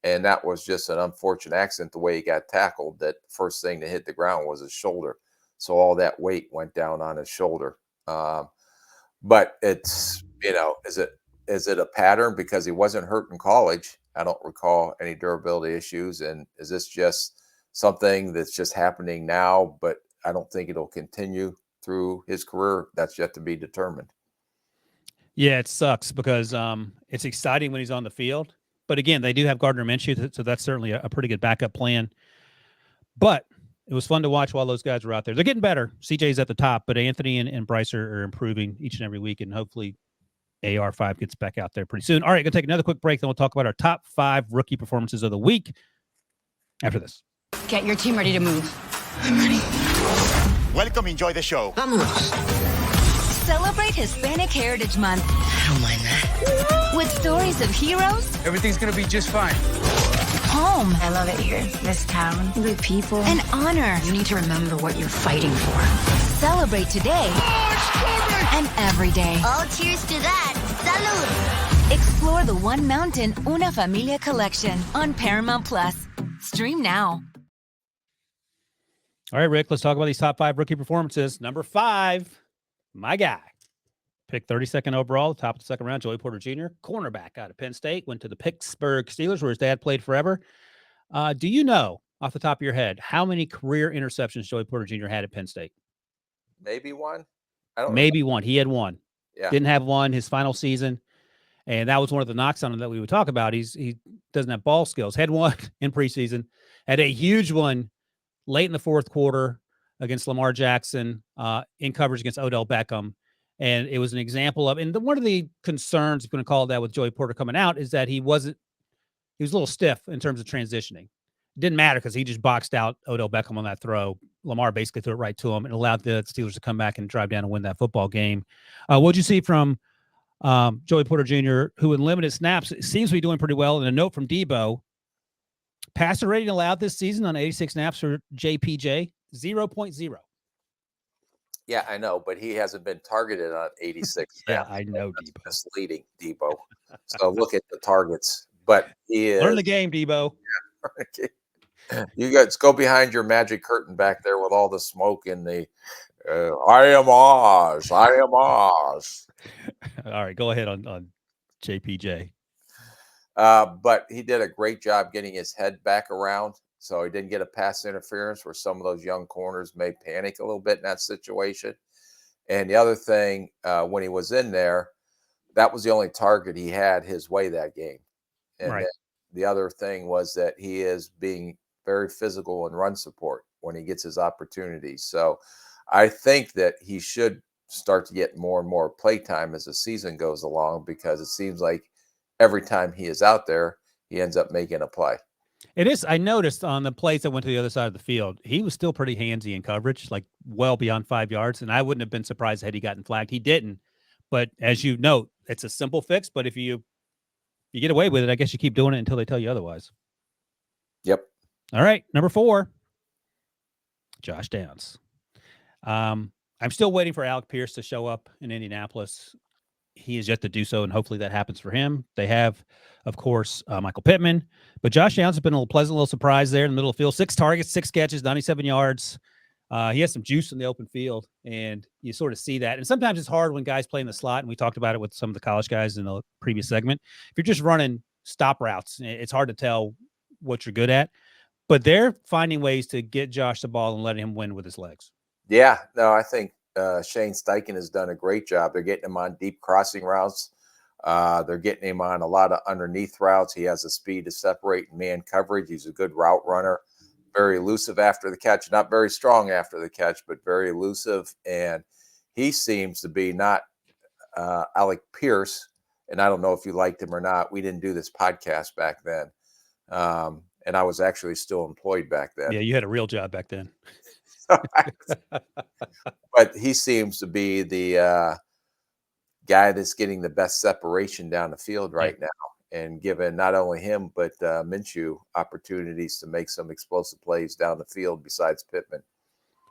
And that was just an unfortunate accident, the way he got tackled. That first thing to hit the ground was his shoulder. So all that weight went down on his shoulder. But it's, is it a pattern? Because he wasn't hurt in college. I don't recall any durability issues. And is this just something that's just happening now? But I don't think it'll continue through his career. That's yet to be determined. Yeah, it sucks because it's exciting when he's on the field. But again, they do have Gardner Minshew, so that's certainly a pretty good backup plan. But it was fun to watch while those guys were out there. They're getting better. CJ's at the top, but Anthony and Bryce are improving each and every week, and hopefully AR5 gets back out there pretty soon. All right, going to take another quick break, then we'll talk about our top 5 rookie performances of the week after this. Get your team ready to move. I'm ready. Welcome, enjoy the show. Vamos. Celebrate Hispanic Heritage Month I don't mind that. with stories of heroes, Everything's gonna be just fine. home, I love it here. This town, the people. and honor. You need to remember what you're fighting for. Celebrate today and every day. Oh, cheers to that. Salud. Explore the One Mountain Una Familia collection on Paramount Plus. Stream now. All right, Rick, let's talk about these top 5 rookie performances. Number 5, my guy. Picked 32nd overall, top of the 2nd round, Joey Porter Jr., cornerback out of Penn State, went to the Pittsburgh Steelers where his dad played forever. Do you know, off the top of your head, how many career interceptions Joey Porter Jr. had at Penn State? Maybe one. I don't Maybe one. He had one. Yeah. Didn't have one his final season. And that was one of the knocks on him that we would talk about. He doesn't have ball skills. Had one in preseason, had a huge one late in the fourth quarter against Lamar Jackson in coverage against Odell Beckham. And it was an example of, and one of the concerns, if you're going to call it that, with Joey Porter coming out is that he was a little stiff in terms of transitioning. It didn't matter because he just boxed out Odell Beckham on that throw. Lamar basically threw it right to him and allowed the Steelers to come back and drive down and win that football game. What'd you see from Joey Porter Jr., who in limited snaps seems to be doing pretty well? And a note from Debo, passer rating allowed this season on 86 snaps for JPJ, 0.0. Yeah, I know, but he hasn't been targeted on 86 Yeah, snaps. I know, That's Debo. misleading, Debo. So look at the targets. But he is. Learn the game, Debo. You guys go behind your magic curtain back there with all the smoke and the I am Oz. I am Oz. All right, go ahead on JPJ. But he did a great job getting his head back around, so he didn't get a pass interference where some of those young corners may panic a little bit in that situation. And the other thing, when he was in there, that was the only target he had his way that game. And Right. the other thing was that he is being very physical in run support when he gets his opportunities. So I think that he should start to get more and more play time as the season goes along, because it seems like every time he is out there, he ends up making a play. It is. I noticed on the plays that went to the other side of the field, he was still pretty handsy in coverage, like well beyond 5 yards. And I wouldn't have been surprised had he gotten flagged. He didn't. But as you note, it's a simple fix. But if you get away with it, I guess you keep doing it until they tell you otherwise. Yep. All right. Number 4, Josh Downs. I'm still waiting for Alec Pierce to show up in Indianapolis. He is yet to do so, and hopefully that happens for him. They have, of course, Michael Pittman, but Josh Downs has been a pleasant little surprise there in the middle of the field. 6 targets, 6 catches, 97 yards. He has some juice in the open field, and you sort of see that. And sometimes it's hard when guys play in the slot, and we talked about it with some of the college guys in the previous segment. If you're just running stop routes, it's hard to tell what you're good at. But they're finding ways to get Josh the ball and letting him win with his legs. Yeah, no, I think Shane Steichen has done a great job. They're getting him on deep crossing routes. They're getting him on a lot of underneath routes. He has the speed to separate man coverage. He's a good route runner, very elusive after the catch, not very strong after the catch, but very elusive. And he seems to be not Alec Pierce. And I don't know if you liked him or not. We didn't do this podcast back then. And I was actually still employed back then. Yeah, you had a real job back then. But he seems to be the guy that's getting the best separation down the field right now, and giving not only him but Minshew opportunities to make some explosive plays down the field besides Pittman.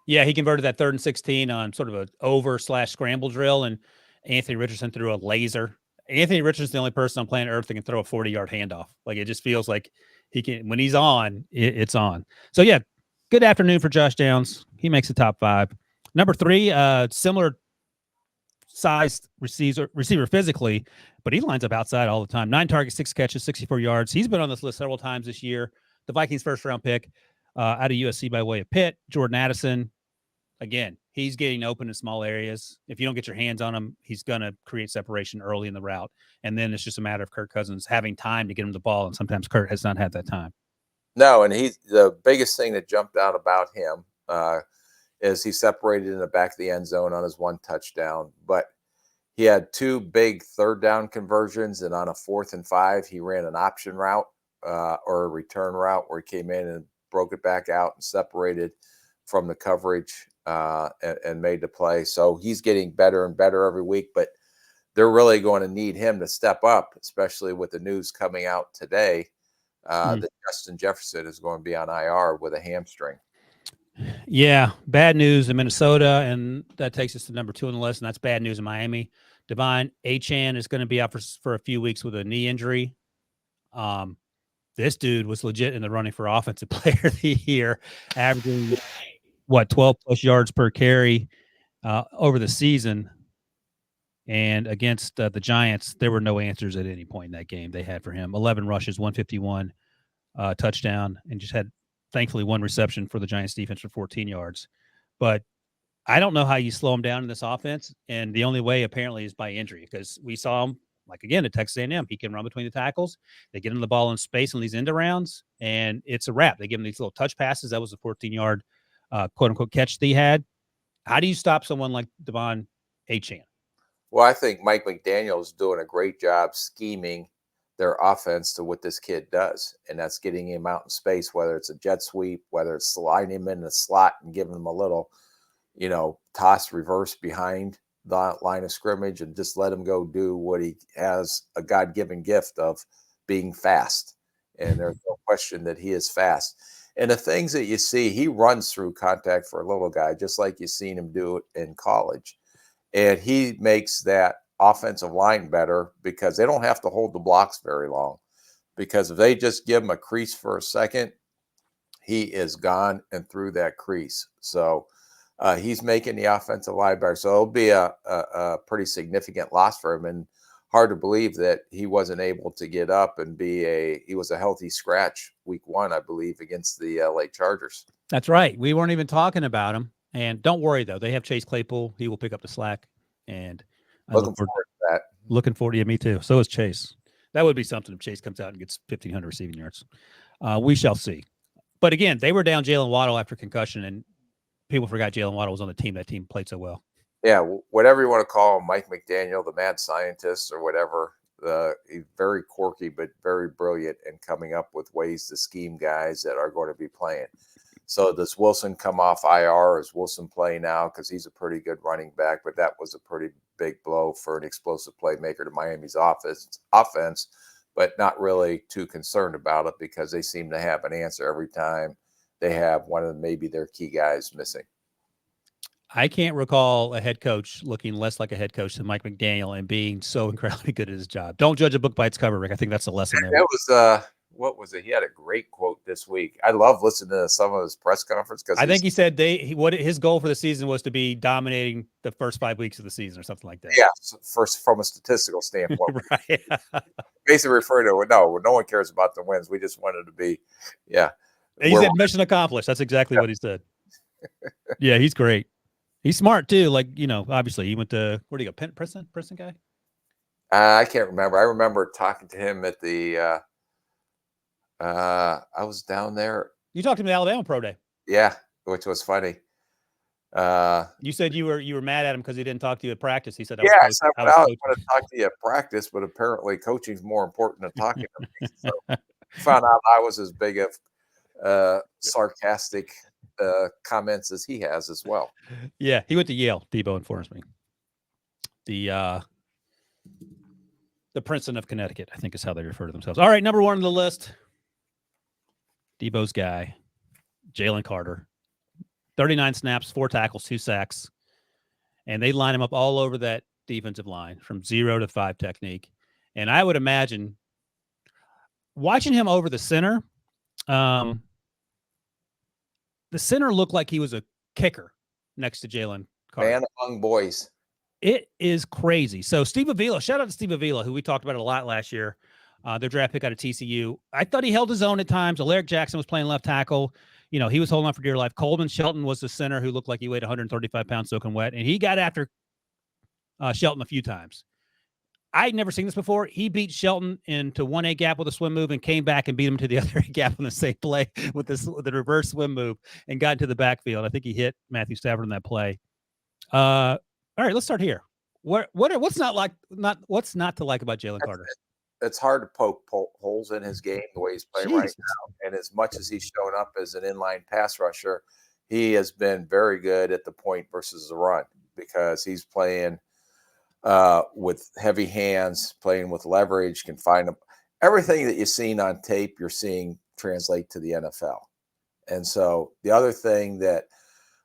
Yeah, he converted that 3rd and 16 on sort of an over/scramble drill, and Anthony Richardson threw a laser. Anthony Richardson's the only person on planet Earth that can throw a 40-yard handoff. Like, it just feels like he can, when he's on, it's on. So yeah, good afternoon for Josh Downs. He makes the top 5. Number 3, similar sized receiver physically, but he lines up outside all the time. 9 targets, 6 catches, 64 yards. He's been on this list several times this year. The Vikings' first-round pick out of USC by way of Pitt, Jordan Addison. Again, he's getting open in small areas. If you don't get your hands on him, he's going to create separation early in the route. And then it's just a matter of Kirk Cousins having time to get him the ball, and sometimes Kirk has not had that time. No, and he's the biggest thing that jumped out about him is he separated in the back of the end zone on his 1 touchdown, but he had 2 big 3rd down conversions, and on a 4th and 5, he ran an option route or a return route where he came in and broke it back out and separated from the coverage and made the play. So he's getting better and better every week, but they're really going to need him to step up, especially with the news coming out today that Justin Jefferson is going to be on IR with a hamstring. Yeah, bad news in Minnesota, and that takes us to number 2 on the list, and that's bad news in Miami. Devon Achane is going to be out for a few weeks with a knee injury. This dude was legit in the running for Offensive Player of the Year, averaging 12+ yards per carry over the season. And against the Giants, there were no answers at any point in that game they had for him. 11 rushes, 151 touchdown, and just had, thankfully, 1 reception for the Giants defense for 14 yards. But I don't know how you slow him down in this offense. And the only way apparently is by injury, because we saw him Like again, at Texas A&M, he can run between the tackles. They get him the ball in space on these end arounds, and it's a wrap. They give him these little touch passes. That was a 14-yard quote unquote catch that he had. How do you stop someone like Devon Achane? Well, I think Mike McDaniel is doing a great job scheming their offense to what this kid does, and that's getting him out in space, whether it's a jet sweep, whether it's sliding him in the slot and giving him a little, toss reverse behind the line of scrimmage and just let him go do what he has a God-given gift of being fast. And there's no question that he is fast. And the things that you see, he runs through contact for a little guy, just like you've seen him do it in college. And he makes that offensive line better because they don't have to hold the blocks very long. Because if they just give him a crease for a second, he is gone and through that crease. So he's making the offensive line better. So it'll be a pretty significant loss for him. And hard to believe that he wasn't able to get up and he was a healthy scratch week 1, I believe, against the LA Chargers. That's right. We weren't even talking about him. And don't worry, though. They have Chase Claypool. He will pick up the slack. And Looking forward to that. Looking forward to it. Me too. So is Chase. That would be something if Chase comes out and gets 1,500 receiving yards. We shall see. But again, they were down Jalen Waddle after concussion, and people forgot Jalen Waddle was on the team. That team played so well. Yeah, whatever you want to call him, Mike McDaniel, the mad scientist or whatever. He's very quirky, but very brilliant in coming up with ways to scheme guys that are going to be playing. So does Wilson come off IR? Is Wilson playing now? Because he's a pretty good running back, but that was a pretty big blow for an explosive playmaker to Miami's offense, but not really too concerned about it because they seem to have an answer every time they have one of maybe their key guys missing. I can't recall a head coach looking less like a head coach than Mike McDaniel and being so incredibly good at his job. Don't judge a book by its cover, Rick. I think that's the lesson there. That was what was it? He had a great quote this week. I love listening to some of his press conference because I think he said what his goal for the season was to be dominating the first 5 weeks of the season or something like that. Yeah, first from a statistical standpoint, right? Basically referring to no one cares about the wins. We just wanted to be, yeah. He said mission accomplished. That's exactly what he said. Yeah, he's great. He's smart too. Like, obviously he went to, where'd he go? Princeton guy? I can't remember. I remember talking to him at the, I was down there. You talked to him at Alabama Pro Day. Yeah, which was funny. You said you were mad at him because he didn't talk to you at practice. He said, I was going to talk to you at practice, but apparently coaching's more important than talking to me. So found out I was as big of sarcastic comments as he has as well. Yeah, he went to Yale. Debo informs me. The Princeton of Connecticut, I think is how they refer to themselves. All right, number 1 on the list. Debo's guy, Jalen Carter. 39 snaps, 4 tackles, 2 sacks. And they line him up all over that defensive line from 0 to 5 technique. And I would imagine watching him over the center, the center looked like he was a kicker next to Jalen Carter. Man among boys. It is crazy. So Steve Avila, shout out to Steve Avila, who we talked about a lot last year. Their draft pick out of TCU. I thought he held his own at times. Alaric Jackson was playing left tackle. He was holding on for dear life. Coleman Shelton was the center who looked like he weighed 135 pounds soaking wet. And he got after Shelton a few times. I'd never seen this before. He beat Shelton into 1A gap with a swim move and came back and beat him to the other gap on the same play with the reverse swim move and got into the backfield. I think he hit Matthew Stafford in that play. All right, let's start here. What's not to like about Jalen Carter? It's hard to poke holes in his game the way he's playing right now. And as much as he's shown up as an inline pass rusher, he has been very good at the point versus the run because he's playing with heavy hands, playing with leverage, can find them. Everything that you've seen on tape, you're seeing translate to the NFL. And so the other thing that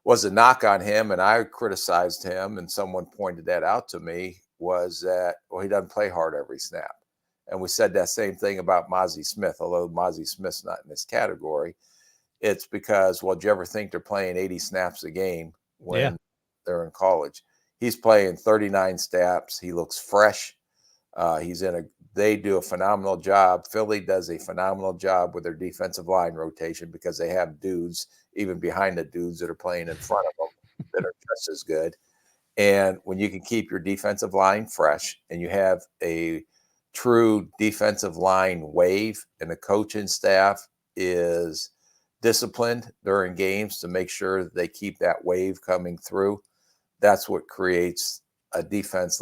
was a knock on him, and I criticized him, and someone pointed that out to me, was that, he doesn't play hard every snap. And we said that same thing about Mozzie Smith, although Mozzie Smith's not in this category. It's because, do you ever think they're playing 80 snaps a game when they're in college? He's playing 39 snaps. He looks fresh. They do a phenomenal job. Philly does a phenomenal job with their defensive line rotation because they have dudes, even behind the dudes that are playing in front of them, that are just as good. And when you can keep your defensive line fresh and you have a true defensive line wave, and the coaching staff is disciplined during games to make sure that they keep that wave coming through, that's what creates a defensive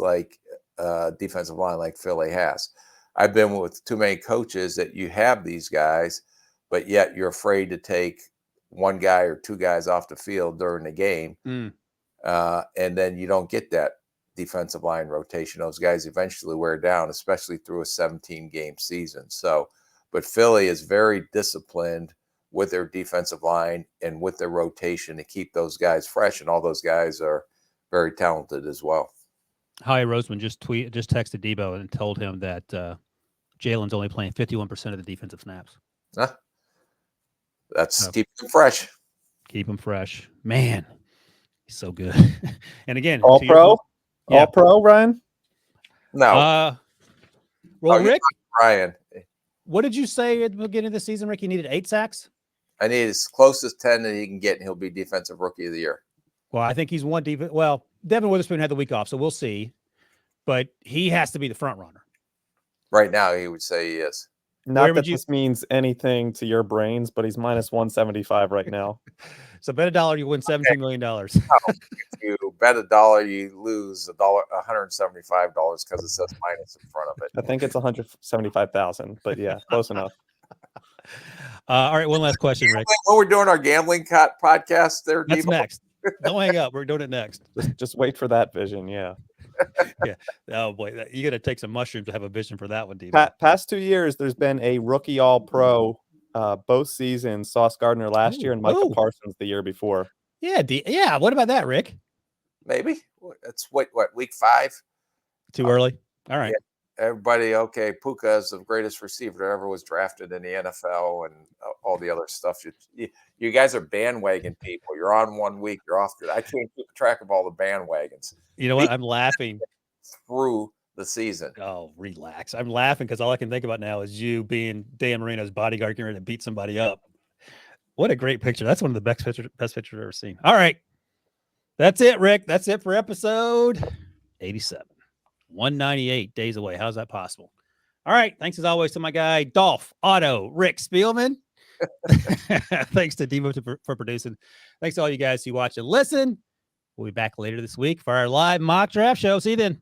line like Philly has. I've been with too many coaches that you have these guys, but yet you're afraid to take one guy or two guys off the field during the game. And then you don't get that defensive line rotation. Those guys eventually wear down, especially through a 17-game season. So, but Philly is very disciplined with their defensive line and with their rotation to keep those guys fresh. And all those guys are very talented as well. Howie Roseman just texted Debo and told him that Jalen's only playing 51% of the defensive snaps. That's keep them fresh. Keep him fresh. Man, he's so good. And again, All pro? All pro, Ryan? No. Well, Rick, Ryan, what did you say at the beginning of the season, Rick? You needed 8 sacks? I need as close as 10 that he can get, and he'll be defensive rookie of the year. Well, I think he's one defense. Well, Devin Witherspoon had the week off, so we'll see. But he has to be the front runner. Right now, he would say he is. Not that this means anything to your brains, but he's minus 175 right now. So bet $1, you win $17 million. If you bet $1, you lose $175 because it says minus in front of it. I think it's 175,000, but yeah, close enough. All right, one last question, Rick. When we're doing our gambling podcast, there. That's next. Don't hang up. We're doing it next. Just wait for that vision. Yeah. Yeah. Oh boy, you got to take some mushrooms to have a vision for that one, Dave. Past 2 years, there's been a rookie All-Pro. Both seasons. Sauce Gardner last year and Micah Parsons the year before. Yeah. Yeah. What about that, Rick? Maybe it's what week 5? Too early. All right. Yeah. Everybody, okay. Puka is the greatest receiver that ever was drafted in the NFL, and all the other stuff. You guys are bandwagon people. You're on 1 week, you're off. I can't keep track of all the bandwagons. You know what? I'm laughing through the season. Oh, relax. I'm laughing because all I can think about now is you being Dan Marino's bodyguard getting ready to beat somebody up. What a great picture. That's one of the best pictures I've ever seen. All right. That's it, Rick. That's it for episode 87. 198 days away. How's that possible? All right. Thanks as always to my guy, Dolph Otto, Rick Spielman. Thanks to Devo for producing. Thanks to all you guys who watch and listen. We'll be back later this week for our live mock draft show. See you then.